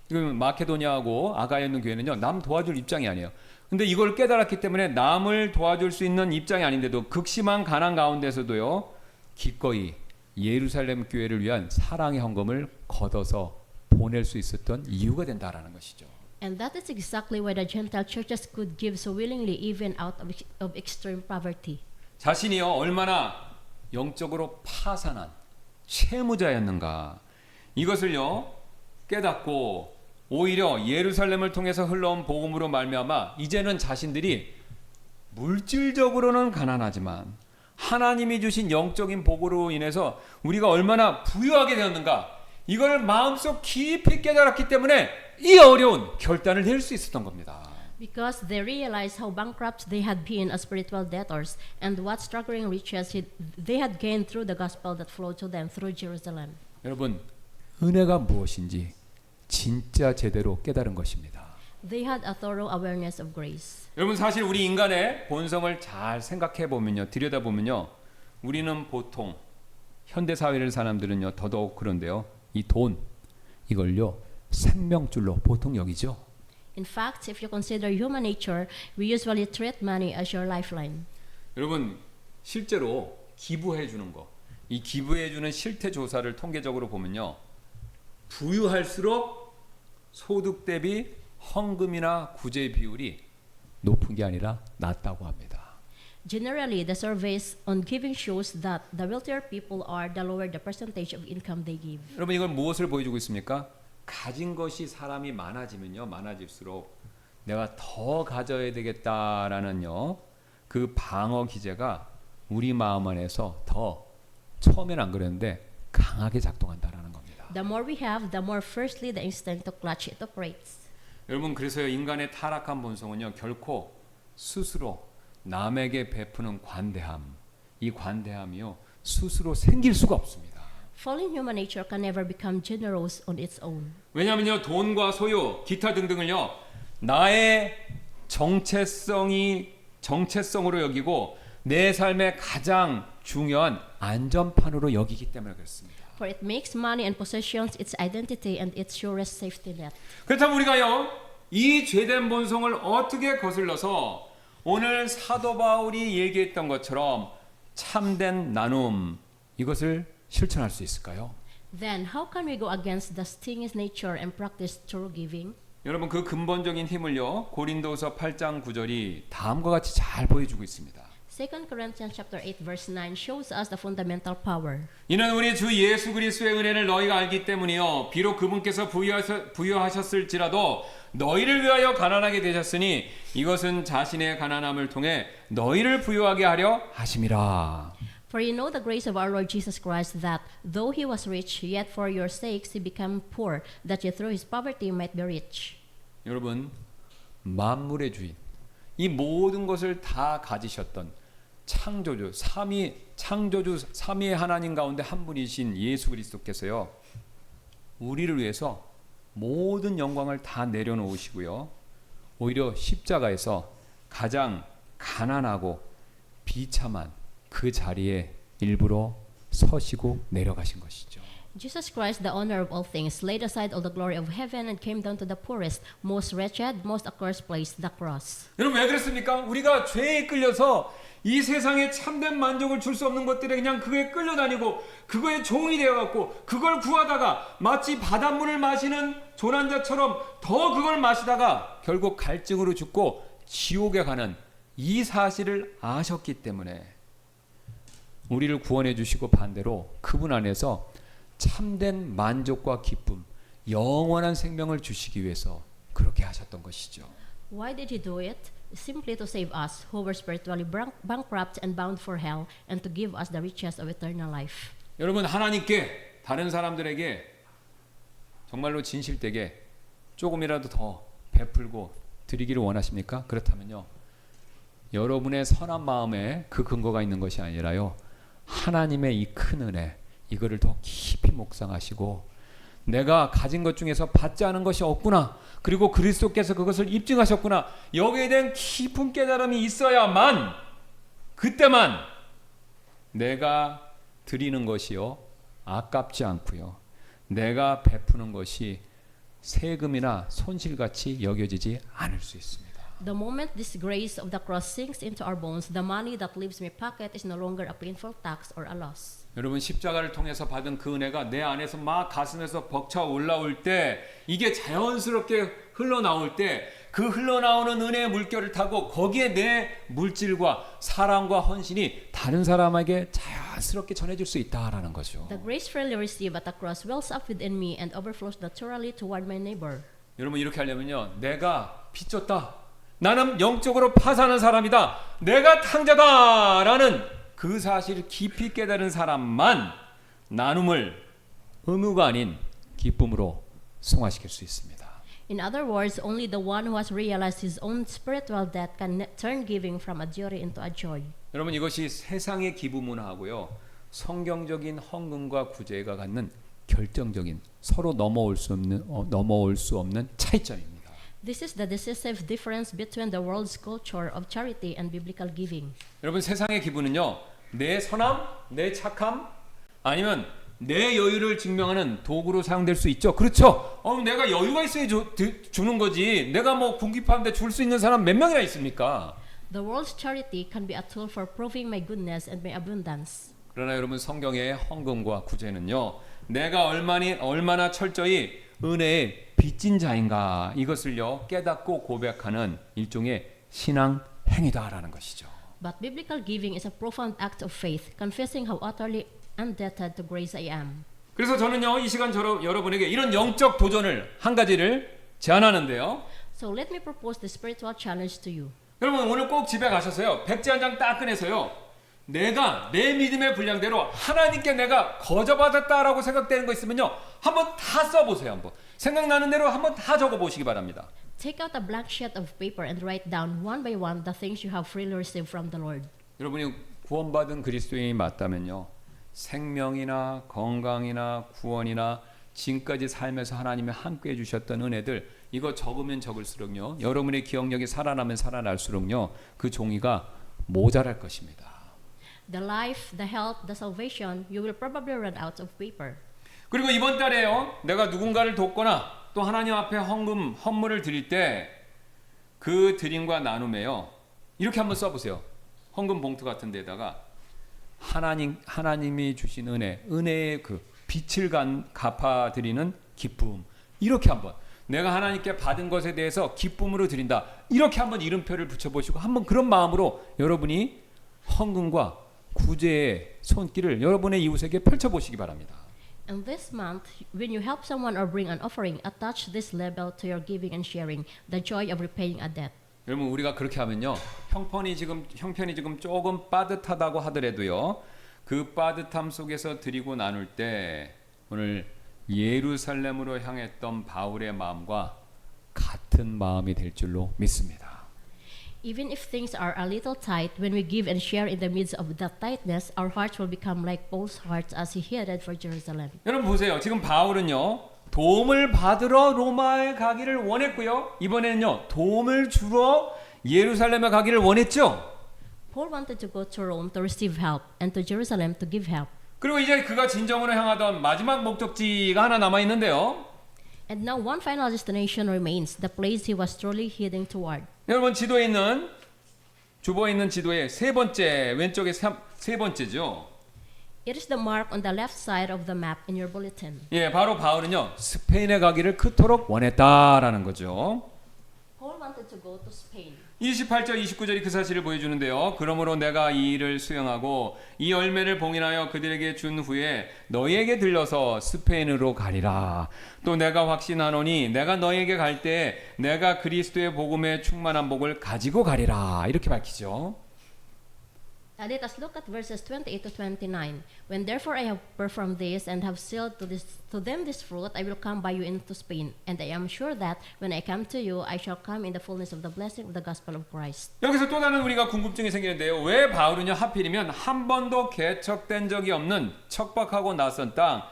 지금 마케도니아하고 아가에 있는 교회는요 남 도와줄 입장이 아니에요. 근데 이걸 깨달았기 때문에 남을 도와줄 수 있는 입장이 아닌데도 극심한 가난 가운데서도요 기꺼이 예루살렘 교회를 위한 사랑의 헌금을 걷어서 보낼 수 있었던 이유가 된다라는 것이죠. And that is exactly why the Gentile churches could give so willingly even out of extreme poverty. 자신이요 얼마나 영적으로 파산한 채무자였는가 이것을요 깨닫고 오히려 예루살렘을 통해서 흘러온 복음으로 말미암아 이제는 자신들이 물질적으로는 가난하지만 하나님이 주신 영적인 복으로 인해서 우리가 얼마나 부유하게 되었는가 이걸 마음속 깊이 깨달았기 때문에 이 어려운 결단을 낼 수 있었던 겁니다. Because they realized how bankrupt they had been as spiritual debtors and what staggering riches they had gained through the gospel that flowed to them through Jerusalem. 여러분 은혜가 무엇인지 진짜 제대로 깨달은 것입니다. They had a thorough awareness of grace. 여러분 사실 우리 인간의 본성을 잘 생각해 보면요, 들여다 보면요, 우리는 보통 현대 사회를 사람들은요 더더욱 그런데요, 이 돈 이걸요 생명줄로 보통 여기죠. In fact, if you consider human nature, we usually treat money as your lifeline. 여러분 실제로 기부해 주는 거, 이 기부해 주는 실태 조사를 통계적으로 보면요, 부유할수록 소득 대비 헌금이나 구제 비율이 높은 게 아니라 낮다고 합니다. Generally, the surveys on giving shows that the wealthier people are, the lower the percentage of income they give. 여러분 이건 무엇을 보여주고 있습니까? 가진 것이 사람이 많아지면요, 많아질수록 내가 더 가져야 되겠다라는요 그 방어 기제가 우리 마음 안에서 더 처음엔 안 그랬는데 강하게 작동한다라는 겁니다. The more we have, the more firstly the instinct to clutch it operates. 여러분 그래서요 인간의 타락한 본성은요 결코 스스로 남에게 베푸는 관대함, 이 관대함이요 스스로 생길 수가 없습니다. Fallen human nature can never become generous on its own. 왜냐하면요 돈과 소유, 기타 등등을요 나의 정체성으로 여기고 내 삶의 가장 중요한 안전판으로 여기기 때문에 그렇습니다. For it makes money and possessions its identity and its surest safety net. 그렇다면 우리가요 이 죄된 본성을 어떻게 거슬러서 오늘 사도 바울이 얘기했던 것처럼 참된 나눔 이것을 실천할 수 있을까요? Then how can we go against the stingy nature and practice true giving? 여러분 그 근본적인 힘을요 고린도서 8장 9절이 다음과 같이 잘 보여주고 있습니다. 2 Corinthians chapter 8 verse 9 shows us the fundamental power. 이는 우리 주 예수 그리스도의 은혜를 너희가 알기 때문이요 비록 그분께서 부유하셨을지라도 너희를 위하여 가난하게 되셨으니 이것은 자신의 가난함을 통해 너희를 부유하게 하려 하심이라. For you know the grace of our Lord Jesus Christ, that though he was rich, yet for your sakes he became poor, that you through his poverty might be rich. 여러분 만물의 주인, 이 모든 것을 다 가지셨던 창조주, 삼위의 하나님 가운데 한 분이신 예수 그리스도께서요 우리를 위해서 모든 영광을 다 내려놓으시고요 오히려 십자가에서 가장 가난하고 비참한 그 자리에 일부러 서시고 내려가신 것이죠. Jesus Christ, the owner of all things, laid aside all the glory of heaven and came down to the poorest, most wretched, most accursed place, the cross. 여러분 왜 그렇습니까? 우리가 죄에 끌려서 이 세상에 참된 만족을 줄 수 없는 것들에 그냥 그거에 끌려다니고 그거에 종이 되어갖고 그걸 구하다가 마치 바닷물을 마시는 조난자처럼 더 그걸 마시다가 결국 갈증으로 죽고 지옥에 가는 이 사실을 아셨기 때문에 우리를 구원해 주시고 반대로 그분 안에서 참된 만족과 기쁨, 영원한 생명을 주시기 위해서 그렇게 하셨던 것이죠. Why did he do it? Simply to save us, who were spiritually bankrupt and bound for hell, and to give us the riches of eternal life. 여러분 하나님께 다른 사람들에게 정말로 진실되게 조금이라도 더 베풀고 드리기를 원하십니까? 그렇다면요. 여러분의 선한 마음에 그 근거가 있는 것이 아니라요. 하나님의 이 큰 은혜, 이거를 더 깊이 묵상하시고 내가 가진 것 중에서 받지 않은 것이 없구나. 그리고 그리스도께서 그것을 입증하셨구나. 여기에 대한 깊은 깨달음이 있어야만 그때만 내가 드리는 것이요 아깝지 않고요. 내가 베푸는 것이 세금이나 손실같이 여겨지지 않을 수 있습니다. The moment this grace of the cross sinks into our bones, the money that leaves my pocket is no longer a painful tax or a loss. 여러분 십자가를 통해서 받은 그 은혜가 내 안에서 막 가슴에서 벅차 올라올 때 이게 자연스럽게 흘러나올 때 그 흘러나오는 은혜의 물결을 타고 거기에 내 물질과 사랑과 헌신이 다른 사람에게 자연스럽게 전해질 수 있다라는 거죠. The grace freely received at the cross wells up within me and overflows naturally toward my neighbor. 여러분 이렇게 하려면요. 내가 빚졌다. 나는 영적으로 파산한 사람이다. 내가 탕자다라는 그 사실을 깊이 깨달은 사람만 나눔을 의무가 아닌 기쁨으로 승화시킬 수 있습니다. In other words, only the one who has realized his own spiritual debt can turn giving from a duty into a joy. 여러분 이것이 세상의 기부 문화하고요. 성경적인 헌금과 구제가 갖는 결정적인 서로 넘어올 수 없는 차이점입니다. This is the decisive difference between the world's culture of charity and biblical giving. 여러분 세상의 기부는요. 내 선함, 내 착함 아니면 내 여유를 증명하는 도구로 사용될 수 있죠. 그렇죠. 내가 여유가 있어야 주는 거지. 내가 뭐 궁핍한데 줄 수 있는 사람 몇 명이나 있습니까? The world's charity can be a tool for proving my goodness and my abundance. 그러나 여러분 성경의 헌금과 구제는요. 내가 얼마나 철저히 은혜의 빚진 자인가 이것을요 깨닫고 고백하는 일종의 신앙 행위다라는 것이죠. But biblical giving is a profound act of faith, confessing how utterly indebted to grace I am. 그래서 저는요 이 시간 여러분에게 이런 영적 도전을 한 가지를 제안하는데요. So let me propose the spiritual challenge to you. 여러분 오늘 꼭 집에 가셔서요 백지 한 장 딱 꺼내서요 내가 내 믿음의 분량대로 하나님께 내가 거저받았다라고 생각되는 거 있으면요 한번 다 써보세요. 한번 생각나는 대로 한번 다 적어보시기 바랍니다. Take out a blank sheet of paper and write down one by one the things you have freely received from the Lord. 여러분이 구원받은 그리스도인이 맞다면요 생명이나 건강이나 구원이나 지금까지 삶에서 하나님이 함께 해주셨던 은혜들 이거 적으면 적을수록요 여러분의 기억력이 살아나면 살아날수록요 그 종이가 모자랄 것입니다. The life, the health, the salvation, you will probably run out of paper. 그리고 이번 달에요 내가 누군가를 돕거나 또 하나님 앞에 헌물을 드릴 때 그 드림과 나눔에요 이렇게 한번 써보세요. 헌금 봉투 같은 데다가 하나님이 주신 은혜의 그 빛을 갚아드리는 기쁨 이렇게 한번 내가 하나님께 받은 것에 대해서 기쁨으로 드린다 이렇게 한번 이름표를 붙여보시고 한번 그런 마음으로 여러분이 헌금과 구제의 손길을 여러분의 이웃에게 펼쳐보시기 바랍니다. And this month, when you help someone or bring an offering, attach this label to your giving and sharing, the joy of repaying a debt. 여러분 우리가 그렇게 하면요 형편이 지금 조금 빠듯하다고 하더라도요 그 빠듯함 속에서 드리고 나눌 때 오늘 예루살렘으로 향했던 바울의 마음과 같은 마음이 될 줄로 믿습니다. Even if things are a little tight, when we give and share in the midst of that tightness, our hearts will become like Paul's hearts as he headed for Jerusalem. 여러분 보세요. 지금 바울은요 도움을 받으러 로마에 가기를 원했고요 이번에는요 도움을 주러 예루살렘에 가기를 원했죠. Paul wanted to go to Rome to receive help and to Jerusalem to give help. 그리고 이제 그가 진정으로 향하던 마지막 목적지가 하나 남아 있는데요. And now one final destination remains, the place he was truly heading toward. 여러분 주보에 있는 지도의 세 번째 왼쪽에 세 번째죠. It is the mark on the left side of the map in your bulletin. 예, 바로 바울은요 스페인에 가기를 그토록 원했다라는 거죠. Paul wanted to go to Spain. 28절 29절이 그 사실을 보여주는데요. 그러므로 내가 이 일을 수행하고 이 열매를 봉인하여 그들에게 준 후에 너희에게 들려서 스페인으로 가리라. 또 내가 확신하노니 내가 너희에게 갈 때 내가 그리스도의 복음에 충만한 복을 가지고 가리라. 이렇게 밝히죠. Let us look at verses 28 to 29. When therefore I have performed this and have sealed to them this fruit, I will come by you into Spain. And I am sure that when I come to you, I shall come in the fullness of the blessing of the gospel of Christ. 여기서 또 다른 우리가 궁금증이 생기는데요. 왜 바울은요 하필이면 한 번도 개척된 적이 없는 척박하고 낯선 땅,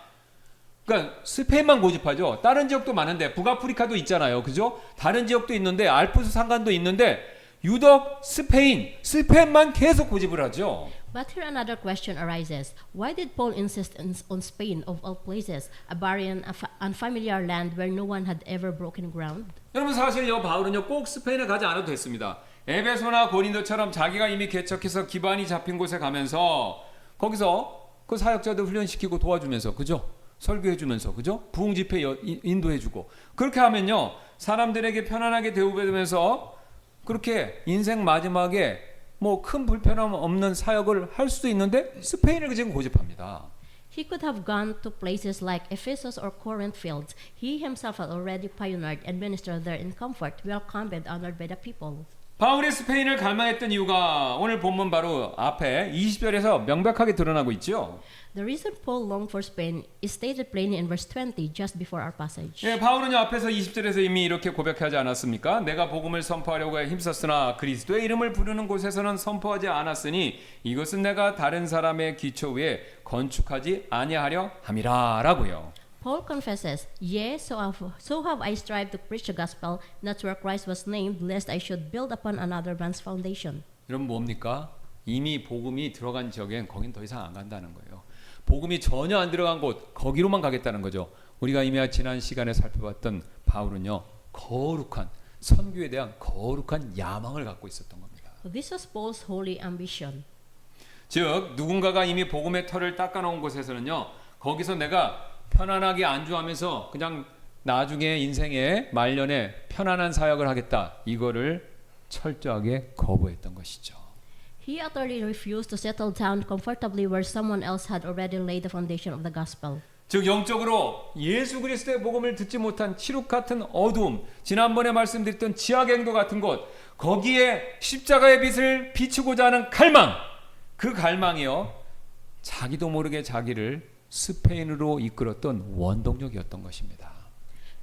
그러니까 스페인만 고집하죠. 다른 지역도 많은데 북아프리카도 있잖아요. 그죠? 다른 지역도 있는데 알프스 산간도 있는데 유독 스페인만 계속 고집을 하죠. But here another question arises. Why did Paul insist on Spain of all places, a barren, unfamiliar land where no one had ever broken ground? 여러분 사실요 바울은요 꼭 스페인에 가지 않아도 됐습니다. 에베소나 고린도처럼 자기가 이미 개척해서 기반이 잡힌 곳에 가면서 거기서 그 사역자들 훈련시키고 도와주면서 그죠? 설교해주면서 그죠? 부흥 집회 인도해주고 그렇게 하면요 사람들에게 편안하게 대우받으면서 그렇게 인생 마지막에 뭐 큰 불편함 없는 사역을 할 수도 있는데 스페인을 지금 고집합니다. He could have gone to places like Ephesus or Corinth fields. He himself had already pioneered and ministered there in comfort, welcomed and honored by the people. 바울이 스페인을 갈망했던 이유가 오늘 본문 바로 앞에 20절에서 명백하게 드러나고 있죠. The reason Paul longed for Spain is stated plainly in verse 20, just before our passage. 예, 바울은요 앞에서 20절에서 이미 이렇게 고백하지 않았습니까? 내가 복음을 선포하려고 힘썼으나 그리스도의 이름을 부르는 곳에서는 선포하지 않았으니 이것은 내가 다른 사람의 기초 위에 건축하지 아니하려 함이라라고요. Paul confesses, Yea, so have I strived to preach the gospel, not where Christ was named, lest I should build upon another man's foundation. 여러분 뭡니까? 이미 복음이 들어간 지역엔 거긴 더 이상 안 간다는 거예요. 복음이 전혀 안 들어간 곳 거기로만 가겠다는 거죠. 우리가 이미 지난 시간에 살펴봤던 바울은요 거룩한 선교에 대한 거룩한 야망을 갖고 있었던 겁니다. This was Paul's holy ambition. 즉 누군가가 이미 복음의 털을 닦아놓은 곳에서는요 거기서 내가 편안하게 안주하면서 그냥 나중에 인생의 말년에 편안한 사역을 하겠다 이거를 철저하게 거부했던 것이죠. He utterly refused to settle down comfortably where someone else had already laid the foundation of the gospel. 즉 영적으로 예수 그리스도의 복음을 듣지 못한 칠흑 같은 어두움, 지난번에 말씀드렸던 지하갱도 같은 곳, 거기에 십자가의 빛을 비추고자 하는 갈망, 그 갈망이요 자기도 모르게 자기를 스페인으로 이끌었던 원동력이었던 것입니다.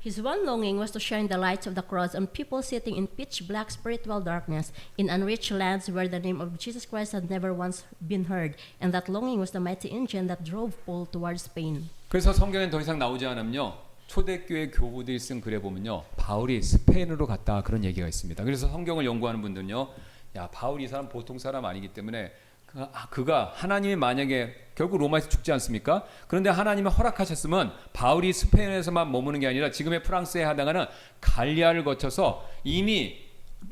His one longing was to shine the lights of the cross on people sitting in pitch black spiritual darkness in unreached lands where the name of Jesus Christ had never once been heard, and that longing was the mighty engine that drove Paul towards Spain. 그래서 성경엔 더 이상 나오지 않으면요 초대교회 교부들이 쓴 글에 보면요 바울이 스페인으로 갔다 그런 얘기가 있습니다. 그래서 성경을 연구하는 분들은요 야 바울이 이 사람 보통 사람 아니기 때문에 그가 하나님이 만약에 결국 로마에서 죽지 않습니까? 그런데 하나님이 허락하셨으면 바울이 스페인에서만 머무는 게 아니라 지금의 프랑스에 해당하는 갈리아를 거쳐서 이미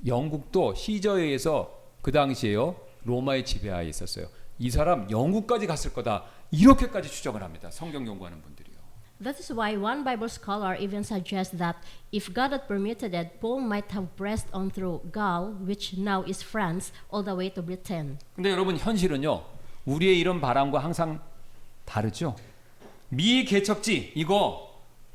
영국도 시저에 의해서 그 당시에요 로마의 지배하에 있었어요. 이 사람 영국까지 갔을 거다 이렇게까지 추정을 합니다. 성경 연구하는 분들이요. That is why one Bible scholar even suggests that if God had permitted it, Paul might have pressed on through Gaul, which now is France, all the way to Britain. 근데 여러분 현실은요. 우리의 이런 바람과 항상 다르죠. 미개척지 이거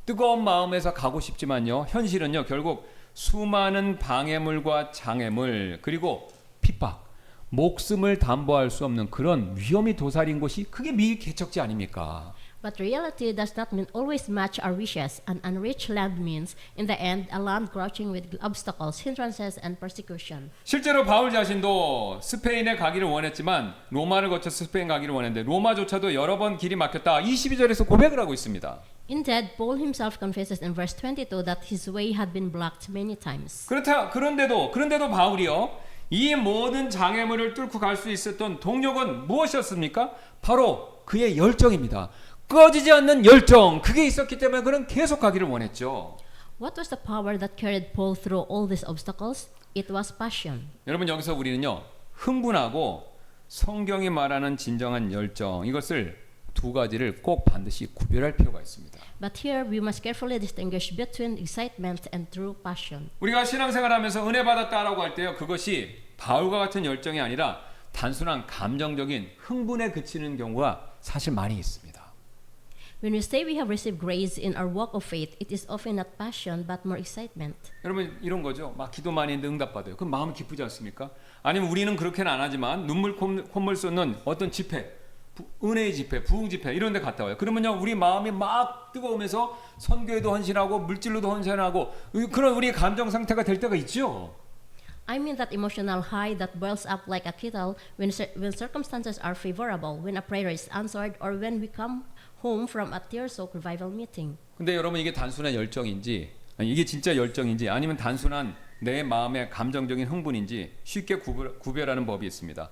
뜨거운 마음에서 가고 싶지만요. 현실은요. 결국 수많은 방해물과 장애물 그리고 핍박, 목숨을 담보할 수 없는 그런 위험이 도사린 곳이 그게 미개척지 아닙니까? But reality does not mean always match our wishes. An unreached land means, in the end, a land crouching with obstacles, hindrances, and persecution. 실제로 바울 자신도 스페인에 가기를 원했지만 로마를 거쳐 스페인 가기를 원했는데 로마조차도 여러 번 길이 막혔다. 22절에서 고백을 하고 있습니다. Indeed, Paul himself confesses in verse 22 that his way had been blocked many times. 그런데도 바울이요. 이 모든 장애물을 뚫고 갈 수 있었던 동력은 무엇이었습니까? 바로 그의 열정입니다. 꺼지지 않는 열정 그게 있었기 때문에 그는 계속 가기를 원했죠. What was the power that carried Paul through all these obstacles? It was passion. 여러분 여기서 우리는요 흥분하고 성경이 말하는 진정한 열정 이것을 두 가지를 꼭 반드시 구별할 필요가 있습니다. But here we must carefully distinguish between excitement and true passion. 우리가 신앙생활하면서 은혜 받았다라고 할 때요 그것이 바울과 같은 열정이 아니라 단순한 감정적인 흥분에 그치는 경우가 사실 많이 있습니다. When we say we have received grace in our walk of faith, it is often not passion but more excitement. 여러분 이런 거죠. 막 기도 많이 했는데 응답받아요. 그럼 마음 기쁘지 않습니까? 아니면 우리는 그렇게는 안 하지만 눈물 콧물 쏟는 어떤 집회, 은혜의 집회, 부흥 집회 이런 데 갔다 와요. 그러면요 우리 마음이 막 뜨거우면서 선교에도 헌신하고 물질로도 헌신하고 그런 우리의 감정 상태가 될 때가 있죠. I mean that emotional high that boils up like a kettle when circumstances are favorable, when a prayer is answered, or when we come home from a tear-soaked revival meeting. 근데 여러분 이게 단순한 열정인지 아니, 이게 진짜 열정인지 아니면 단순한 내 마음의 감정적인 흥분인지 쉽게 구별하는 법이 있습니다.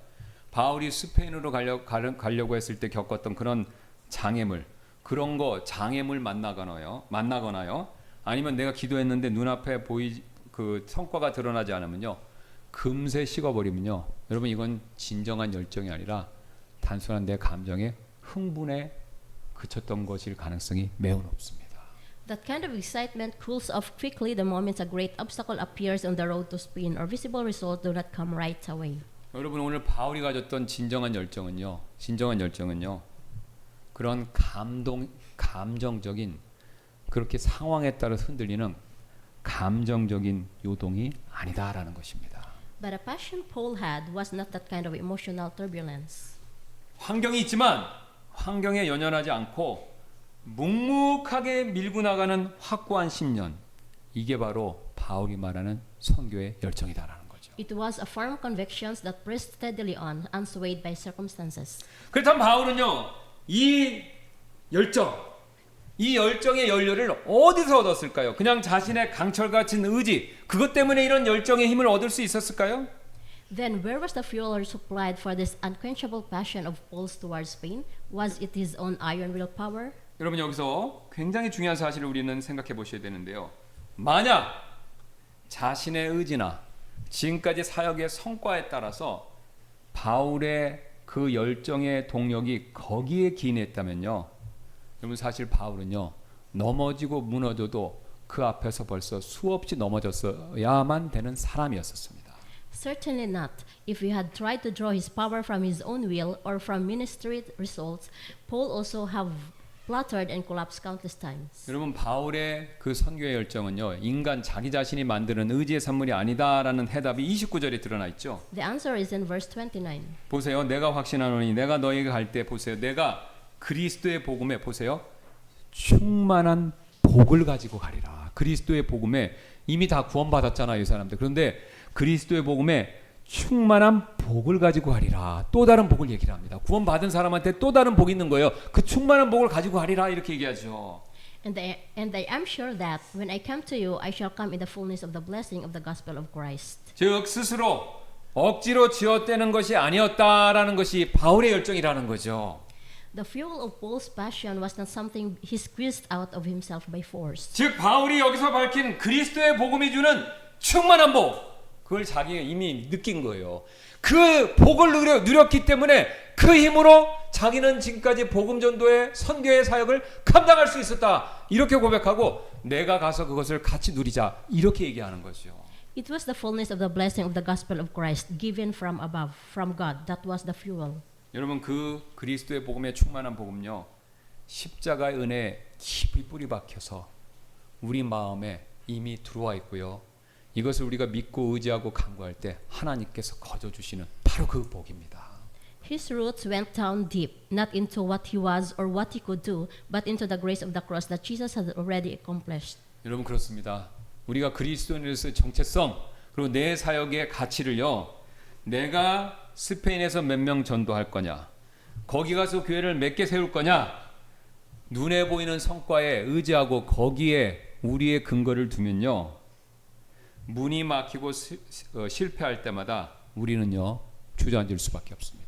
바울이 스페인으로 가려고 했을 때 겪었던 그런 장애물 그런 거 장애물 만나거나요 아니면 내가 기도했는데 눈앞에 그 성과가 드러나지 않으면요 금세 식어버리면요 여러분 이건 진정한 열정이 아니라 단순한 내 감정의 흥분에 그쳤던 것일 가능성이 매우 높습니다. That kind of excitement cools off quickly the moment a great obstacle appears on the road to Spain or visible results do not come right away. 여러분 오늘 바울이 가졌던 진정한 열정은요 그런 감정적인 그렇게 상황에 따라 흔들리는 감정적인 요동이 아니다라는 것입니다. But a passion Paul had was not that kind of emotional turbulence. 환경이 있지만 환경에 연연하지 않고 묵묵하게 밀고 나가는 확고한信년 이게 바로 바울이 말하는 선교의 열정이다라는 거죠. It was a firm convictions that pressed steadily on, unswayed by circumstances. 그렇다면 바울은요 이 열정의 연료를 어디서 얻었을까요? 그냥 자신의 강철 같은 의지 그것 때문에 이런 열정의 힘을 얻을 수 있었을까요? Then where was the fuel supplied for this unquenchable passion of Paul's towards Spain? Was it his own iron willpower? 여러분 여기서 굉장히 중요한 사실을 우리는 생각해 보셔야 되는데요. 만약 자신의 의지나 지금까지 사역의 성과에 따라서 바울의 그 열정의 동력이 거기에 기인했다면요. 여러분 사실 바울은요. 넘어지고 무너져도 그 앞에서 벌써 수없이 넘어졌어야만 되는 사람이었습니다. Certainly not. If he had tried to draw his power from his own will or from ministry results, Paul also have fluttered and collapsed countless times. 여러분 바울의 그 선교의 열정은요. 인간 자기 자신이 만드는 의지의 산물이 아니다라는 해답이 29절에 드러나 있죠. The answer is in verse 29. 보세요. 내가 확신하노니 내가 너에게 갈 때 보세요. 내가 그리스도의 복음에 보세요. 충만한 복을 가지고 가리라. 그리스도의 복음에 이미 다 구원받았잖아요, 이 사람들. 그런데 그리스도의 복음에 충만한 복을 가지고 가리라. 또 다른 복을 얘기를 합니다. 구원받은 사람한테 또 다른 복이 있는 거예요. 그 충만한 복을 가지고 가리라 이렇게 얘기하죠. And I am sure that when I come to you, I shall come in the fullness of the blessing of the gospel of Christ. 즉 스스로 억지로 쥐어떼는 것이 아니었다라는 것이 바울의 열정이라는 거죠. The fuel of Paul's passion was not something he squeezed out of himself by force. 즉 바울이 여기서 밝힌 그리스도의 복음이 주는 충만한 복 그걸 자기가 이미 느낀 거예요. 그 복을 누렸기 때문에 그 힘으로 자기는 지금까지 복음 전도의 선교의 사역을 감당할 수 있었다. 이렇게 고백하고 내가 가서 그것을 같이 누리자. 이렇게 얘기하는 거죠. It was the fullness of the blessing of the gospel of Christ given from above, from God. That was the fuel. 여러분 그 그리스도의 복음의 충만한 복음요. 십자가의 은혜에 깊이 뿌리 박혀서 우리 마음에 이미 들어와 있고요. 이것을 우리가 믿고 의지하고 간구할 때 하나님께서 거저주시는 바로 그 복입니다. His roots went down deep, not into what he was or what he could do, but into the grace of the cross that Jesus had already accomplished. 여러분 그렇습니다. 우리가 그리스도인으로서의 정체성 그리고 내 사역의 가치를요. 내가 스페인에서 몇 명 전도할 거냐 거기 가서 교회를 몇 개 세울 거냐 눈에 보이는 성과에 의지하고 거기에 우리의 근거를 두면요. 문이 막히고 실패할 때마다 우리는요. 주저앉을 수밖에 없습니다.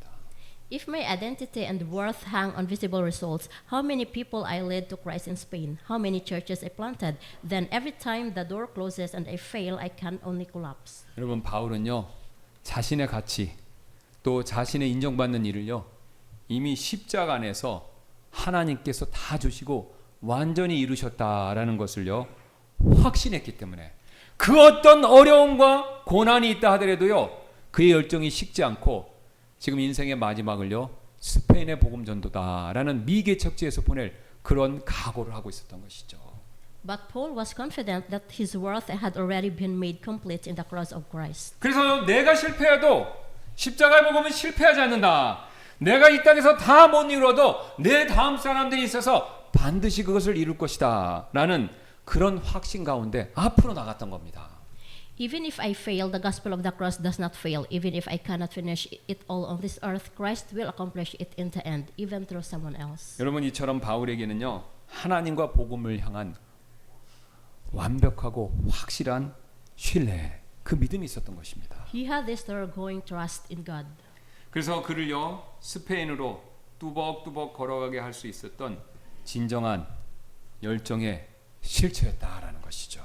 If my identity and worth hang on visible results, how many people I led to Christ in Spain, how many churches I planted, then every time the door closes and I fail, I can only collapse. 여러분 바울은요. 자신의 가치 또 자신의 인정받는 일을요. 이미 십자가 안에서 하나님께서 다 주시고 완전히 이루셨다라는 것을요. 확신했기 때문에 그 어떤 어려움과 고난이 있다 하더라도요. 그의 열정이 식지 않고 지금 인생의 마지막을요. 스페인의 복음 전도다라는 미개척지에서 보낼 그런 각오를 하고 있었던 것이죠. But Paul was confident that his worth had already been made complete in the cross of Christ. 그래서 내가 실패해도 십자가의 복음은 실패하지 않는다. 내가 이 땅에서 다 못 이루어도 내 다음 사람들이 있어서 반드시 그것을 이룰 것이다 라는 그런 확신 가운데 앞으로 나갔던 겁니다. Even if I fail, the gospel of the cross does not fail. Even if I cannot finish it all on this earth, Christ will accomplish it in the end, even through someone else. 여러분 이처럼 바울에게는요 하나님과 복음을 향한 완벽하고 확실한 신뢰, 그 믿음이 있었던 것입니다. He had this thoroughgoing trust in God. 그래서 그를요 스페인으로 뚜벅뚜벅 걸어가게 할 수 있었던 진정한 열정의 실체였다라는 것이죠.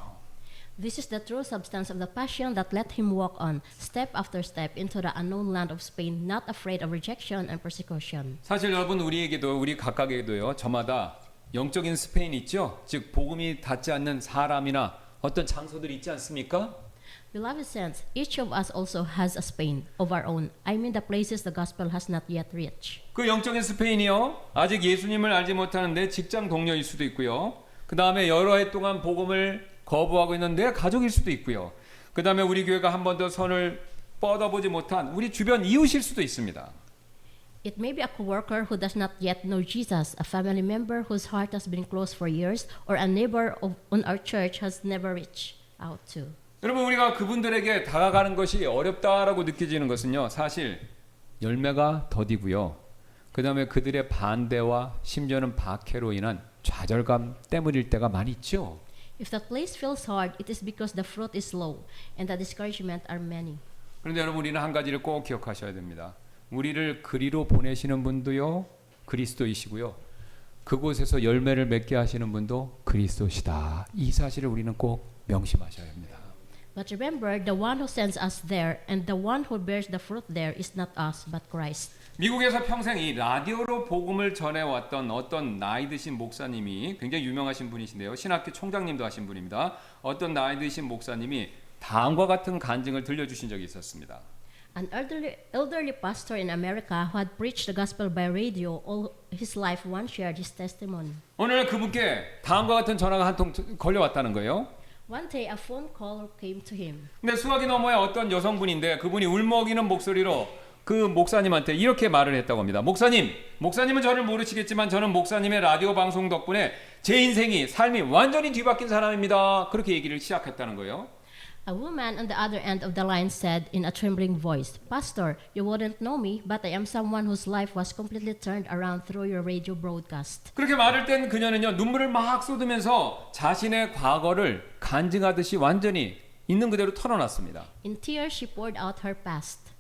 This is the true substance of the passion that let him walk on, step after step, into the unknown land of Spain, not afraid of rejection and persecution. 사실 여러분 우리에게도 우리 각각에게도요 저마다 영적인 스페인 있죠? 즉 복음이 닿지 않는 사람이나 어떤 장소들이 있지 않습니까? Beloved saints, each of us also has a Spain of our own. I mean the places the gospel has not yet reached. 그 영적인 스페인이요 아직 예수님을 알지 못하는 내 직장 동료일 수도 있고요. 그 다음에 여러 해 동안 복음을 거부하고 있는 내 가족일 수도 있고요. 그 다음에 우리 교회가 한 번도 손을 뻗어보지 못한 우리 주변 이웃일 수도 있습니다. It may be a coworker who does not yet know Jesus, a family member whose heart has been closed for years, or a neighbor on our church has never reached out to. 여러분 우리가 그분들에게 다가가는 것이 어렵다라고 느껴지는 것은요 사실 열매가 더디고요. 그 다음에 그들의 반대와 심지어는 박해로 인한 좌절감 때문일 때가 많이 있죠. If that place feels hard, it is because the fruit is low and the discouragement are many. 그런데 여러분 우리는 한 가지를 꼭 기억하셔야 됩니다. 우리를 그리로 보내시는 분도요 그리스도이시고요. 그곳에서 열매를 맺게 하시는 분도 그리스도시다. 이 사실을 우리는 꼭 명심하셔야 합니다. But remember, the one who sends us there and the one who bears the fruit there is not us, but Christ. 미국에서 평생 이 라디오로 복음을 전해왔던 어떤 나이 드신 목사님이 굉장히 유명하신 분이신데요. 신학교 총장님도 하신 분입니다. 어떤 나이 드신 목사님이 다음과 같은 간증을 들려주신 적이 있었습니다. An elderly pastor in America who had preached the gospel by radio all his life once shared his testimony. 오늘 그분께 다음과 같은 전화가 한 통 걸려왔다는 거예요. One day a phone call came to him. 근데 수화기 너머에 어떤 여성분인데 그분이 울먹이는 목소리로 그 목사님한테 이렇게 말을 했다고 합니다. 목사님은 저를 모르시겠지만 저는 목사님의 라디오 방송 덕분에 제 인생이 삶이 완전히 뒤바뀐 사람입니다. 그렇게 얘기를 시작했다는 거예요. A woman on the other end of the line said in a trembling voice, Pastor, you wouldn't know me, but I am someone whose life was completely turned around through your radio broadcast. 그렇게 말할 땐 그녀는요 눈물을 막 쏟으면서 자신의 과거를 간증하듯이 완전히 있는 그대로 털어놨습니다. In tears, she poured out her past.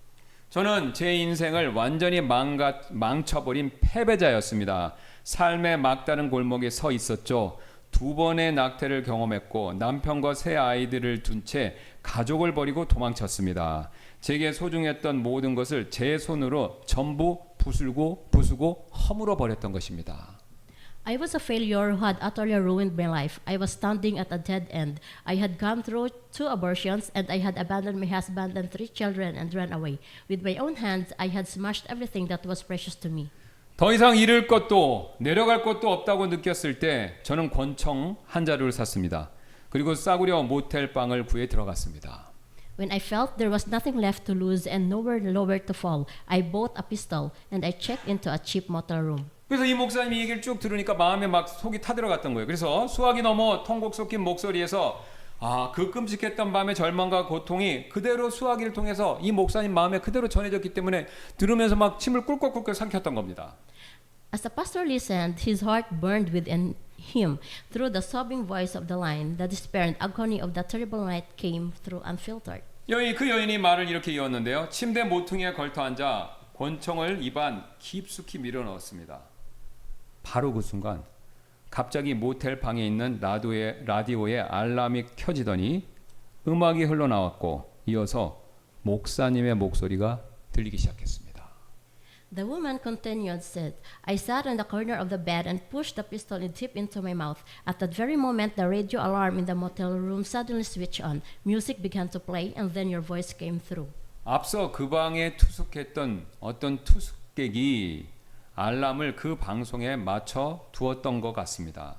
저는 제 인생을 완전히 망쳐버린 패배자였습니다. 삶의 막다른 골목에 서 있었죠. 2번의 낙태를 경험했고 남편과 새 아이들을 둔 채 가족을 버리고 도망쳤습니다. 제게 소중했던 모든 것을 제 손으로 전부 부수고 허물어 버렸던 것입니다. I was a failure who had utterly ruined my life. I was standing at a dead end. I had gone through 2 abortions and I had abandoned my husband and 3 children and run away. With my own hands, I had smashed everything that was precious to me. 더 이상 잃을 것도 내려갈 것도 없다고 느꼈을 때 저는 권총 한 자루를 샀습니다. 그리고 싸구려 모텔 방을 구해 들어갔습니다. When I felt there was nothing left to lose and nowhere lower to fall, I bought a pistol and I checked into a cheap motel room. 그래서 이 목사님이 얘기를 쭉 들으니까 마음에 막 속이 타들어갔던 거예요. 그래서 수화기 넘어 통곡 섞인 목소리에서 그 끔찍했던 밤의 절망과 고통이 그대로 수화기를 통해서 이 목사님 마음에 그대로 전해졌기 때문에 들으면서 막 침을 꿀꺽꿀꺽 삼켰던 겁니다. As the pastor listened, his heart burned within him. Through the sobbing voice of the line, the despair and agony of the terrible night came through unfiltered. 그 여인이 말을 이렇게 이었는데요. 침대 모퉁이에 걸터 앉아 권총을 입안 깊숙이 밀어 넣었습니다. 바로 그 순간 갑자기 모텔 방에 있는 라디오의 알람이 켜지더니 음악이 흘러나왔고 이어서 목사님의 목소리가 들리기 시작했습니다. The woman continued, said, I sat in the corner of the bed and pushed the pistol deep into my mouth. At that very moment, the radio alarm in the motel room suddenly switched on. Music began to play, and then your voice came through. 앞서 그 방에 투숙했던 어떤 투숙객이 알람을 그 방송에 맞춰 두었던 것 같습니다.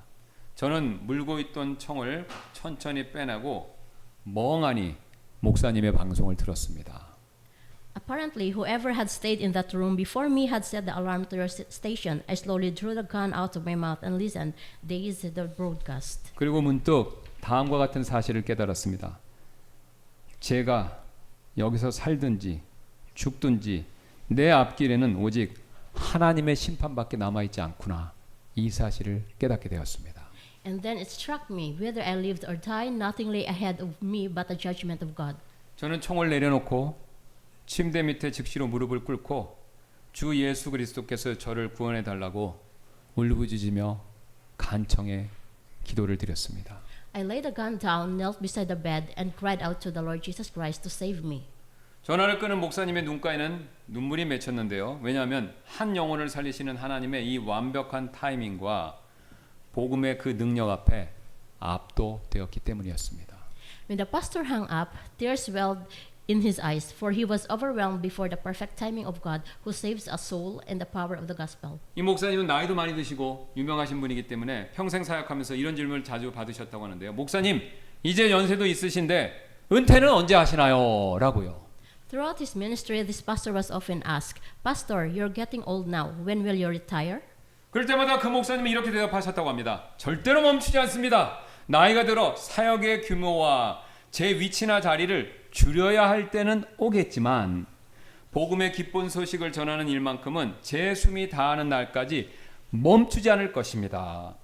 저는 물고 있던 총을 천천히 빼내고 멍하니 목사님의 방송을 들었습니다. Apparently, whoever had stayed in that room before me had set the alarm to your station. I slowly drew the gun out of my mouth and listened, dazed at the broadcast. 그리고 문득 다음과 같은 사실을 깨달았습니다. 제가 여기서 살든지 죽든지 내 앞길에는 오직 하나님의 심판밖에 남아있지 않구나. 이 사실을 깨닫게 되었습니다. And then it struck me, whether I lived or died, nothing lay ahead of me but the judgment of God. 저는 총을 내려놓고 침대 밑에 즉시로 무릎을 꿇고 주 예수 그리스도께서 저를 구원해 달라고 울부짖으며 간청해 기도를 드렸습니다. I laid the gun down, knelt beside the bed, and cried out to the Lord Jesus Christ to save me. 전화를 끊은 목사님의 눈가에는 눈물이 맺혔는데요. 왜냐하면 한 영혼을 살리시는 하나님의 이 완벽한 타이밍과 복음의 그 능력 앞에 압도되었기 때문이었습니다. When the pastor hung up, tears welled in his eyes, for he was overwhelmed before the perfect timing of God who saves a soul and the power of the gospel. 이 목사님은 나이도 많이 드시고 유명하신 분이기 때문에 평생 사역하면서 이런 질문을 자주 받으셨다고 하는데요. 목사님, 이제 연세도 있으신데 은퇴는 언제 하시나요? 라고요. Throughout his ministry, this pastor was often asked, Pastor, you're getting old now. When will you retire? 그럴 때마다 그 목사님이 이렇게 대답하셨다고 합니다. 절대로 멈추지 않습니다. 나이가 들어 사역의 규모와 제 위치나 자리를 줄여야 할 때는 오겠지만 복음의 기쁜 소식을 전하는 일만큼은 제 숨이 다하는 날까지 멈추지 않을 것입니다.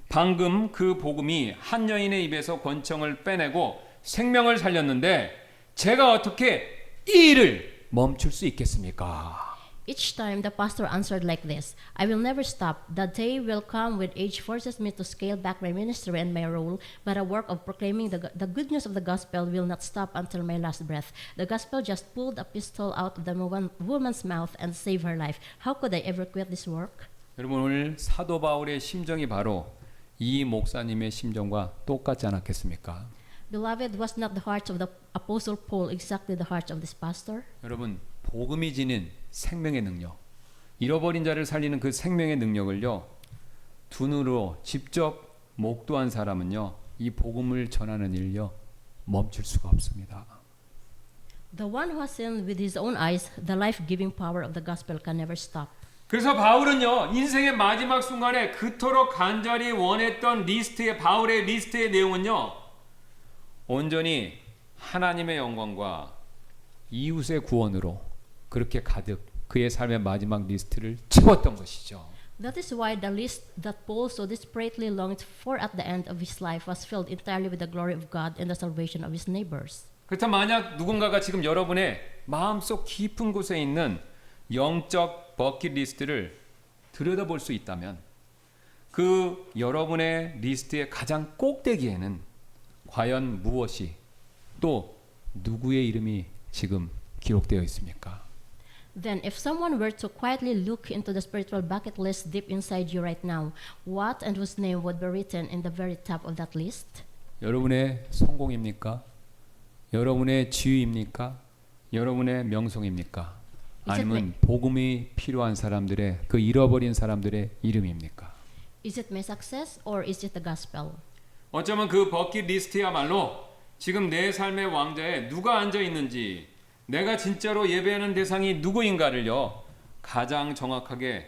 방금 그 복음이 한 여인의 입에서 권총을 빼내고 생명을 살렸는데 제가 어떻게 이 일을 멈출 수 있겠습니까? Each time the pastor answered like this, I will never stop. The day will come when age forces me to scale back my ministry and my role, but a work of proclaiming the good news of the gospel will not stop until my last breath. The gospel just pulled a pistol out of the woman's mouth and saved her life. How could I ever quit this work? 여러분 오늘 사도 바울의 심정이 바로 이 목사님의 심정과 똑같지 않았겠습니까? Beloved, was not the heart of the apostle Paul exactly the heart of this pastor? 여러분 복음이 지닌 생명의 능력, 잃어버린 자를 살리는 그 생명의 능력을요 두 눈으로 직접 목도한 사람은요 이 복음을 전하는 일요 멈출 수가 없습니다. The one who has seen with his own eyes the life-giving power of the gospel can never stop. 그래서 바울은요 인생의 마지막 순간에 그토록 간절히 원했던 바울의 리스트의 내용은요 온전히 하나님의 영광과 이웃의 구원으로 그렇게 가득 그의 삶의 마지막 리스트를 채웠던 것이죠. That is why the list that Paul so desperately longed for at the end of his life was filled entirely with the glory of God and the salvation of his neighbors. 그렇다면 만약 누군가가 지금 여러분의 마음속 깊은 곳에 있는 영적 버킷리스트를 들여다볼 수 있다면 그 여러분의 리스트의 가장 꼭대기에는 과연 무엇이 또 누구의 이름이 지금 기록되어 있습니까? Then if someone were to quietly look into the spiritual bucket list deep inside you right now, what and whose name would be written in the very top of that list? 여러분의 성공입니까? 여러분의 지위입니까? 여러분의 명성입니까? 아니면 복음이 필요한 사람들의 그 잃어버린 사람들의 이름입니까? Is it my success or is it the gospel? 어쩌면 그 버킷리스트야말로 지금 내 삶의 왕좌에 누가 앉아 있는지 내가 진짜로 예배하는 대상이 누구인가를요 가장 정확하게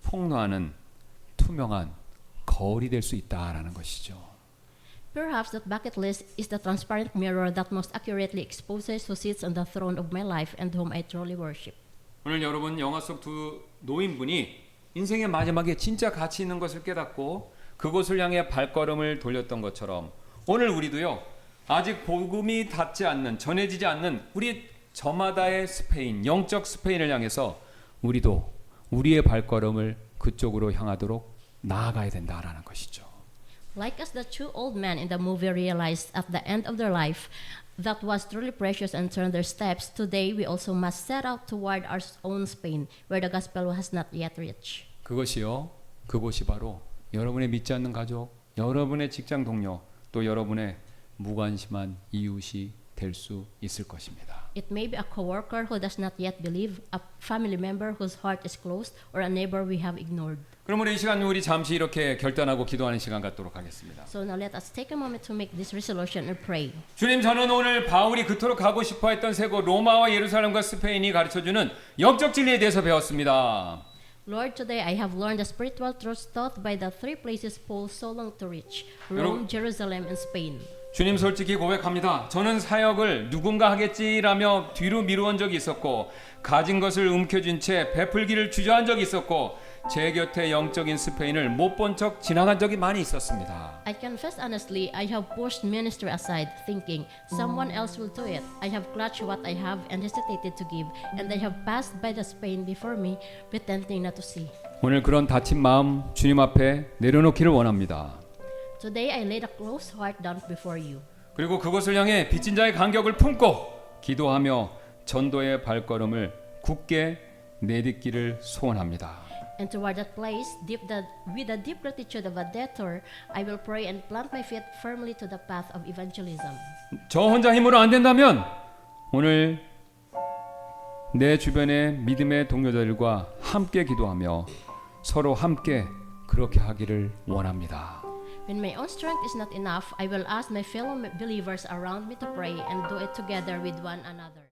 폭로하는 투명한 거울이 될 수 있다라는 것이죠. Perhaps that bucket list is the transparent mirror that most accurately exposes who sits on the throne of my life and whom I truly worship. 오늘 여러분 영화 속 두 노인분이 인생의 마지막에 진짜 가치 있는 것을 깨닫고 그곳을 향해 발걸음을 돌렸던 것처럼 오늘 우리도요 아직 복음이 닿지 않는 전해지지 않는 우리 저마다의 스페인 영적 스페인을 향해서 우리도 우리의 발걸음을 그쪽으로 향하도록 나아가야 된다라는 것이죠. Like as the two old men in the movie realized at the end of their life that was truly precious and turned their steps, today we also must set out toward our own Spain, where the gospel has not yet reached. 그곳이 바로 여러분의 믿지 않는 가족, 여러분의 직장 동료, 또 여러분의 무관심한 이웃이 될 수 있을 것입니다. It may be a coworker who does not yet believe, a family member whose heart is closed, or a neighbor we have ignored. 그럼 우리 이 시간 우리 잠시 이렇게 결단하고 기도하는 시간 갖도록 하겠습니다. So now let us take a moment to make this resolution and pray. 주님, 저는 오늘 바울이 그토록 가고 싶어했던 세 곳 로마와 예루살렘과 스페인이 가르쳐주는 영적 진리에 대해서 배웠습니다. Lord, today I have learned the spiritual truths taught by the three places Paul so longed to reach: Rome, Jerusalem, and Spain. 주님, 솔직히 고백합니다. 저는 사역을 누군가 하겠지라며 뒤로 미루어 적이 있었고, 가진 것을 움켜쥔 채 베풀기를 주저한 적이 있었고, 제 곁에 영적인 스페인을 못 본 척 지나간 적이 많이 있었습니다. I confess honestly, I have pushed ministry aside, thinking someone else will do it. I have clutched what I have and hesitated to give, and I have passed by the Spain before me, pretending not to see. 오늘 그런 다친 마음 주님 앞에 내려놓기를 원합니다. Today I laid a closed heart down before you. 그리고 그것을 향해 빚진 자의 간격을 품고 기도하며 전도의 발걸음을 굳게 내딛기를 소원합니다. And toward that place, with the deep gratitude of a debtor, I will pray and plant my feet firmly to the path of evangelism. 저 혼자 힘으로 안 된다면 오늘 내 주변의 믿음의 동료들과 함께 기도하며 서로 함께 그렇게 하기를 원합니다. When my own strength is not enough, I will ask my fellow believers around me to pray and do it together with one another.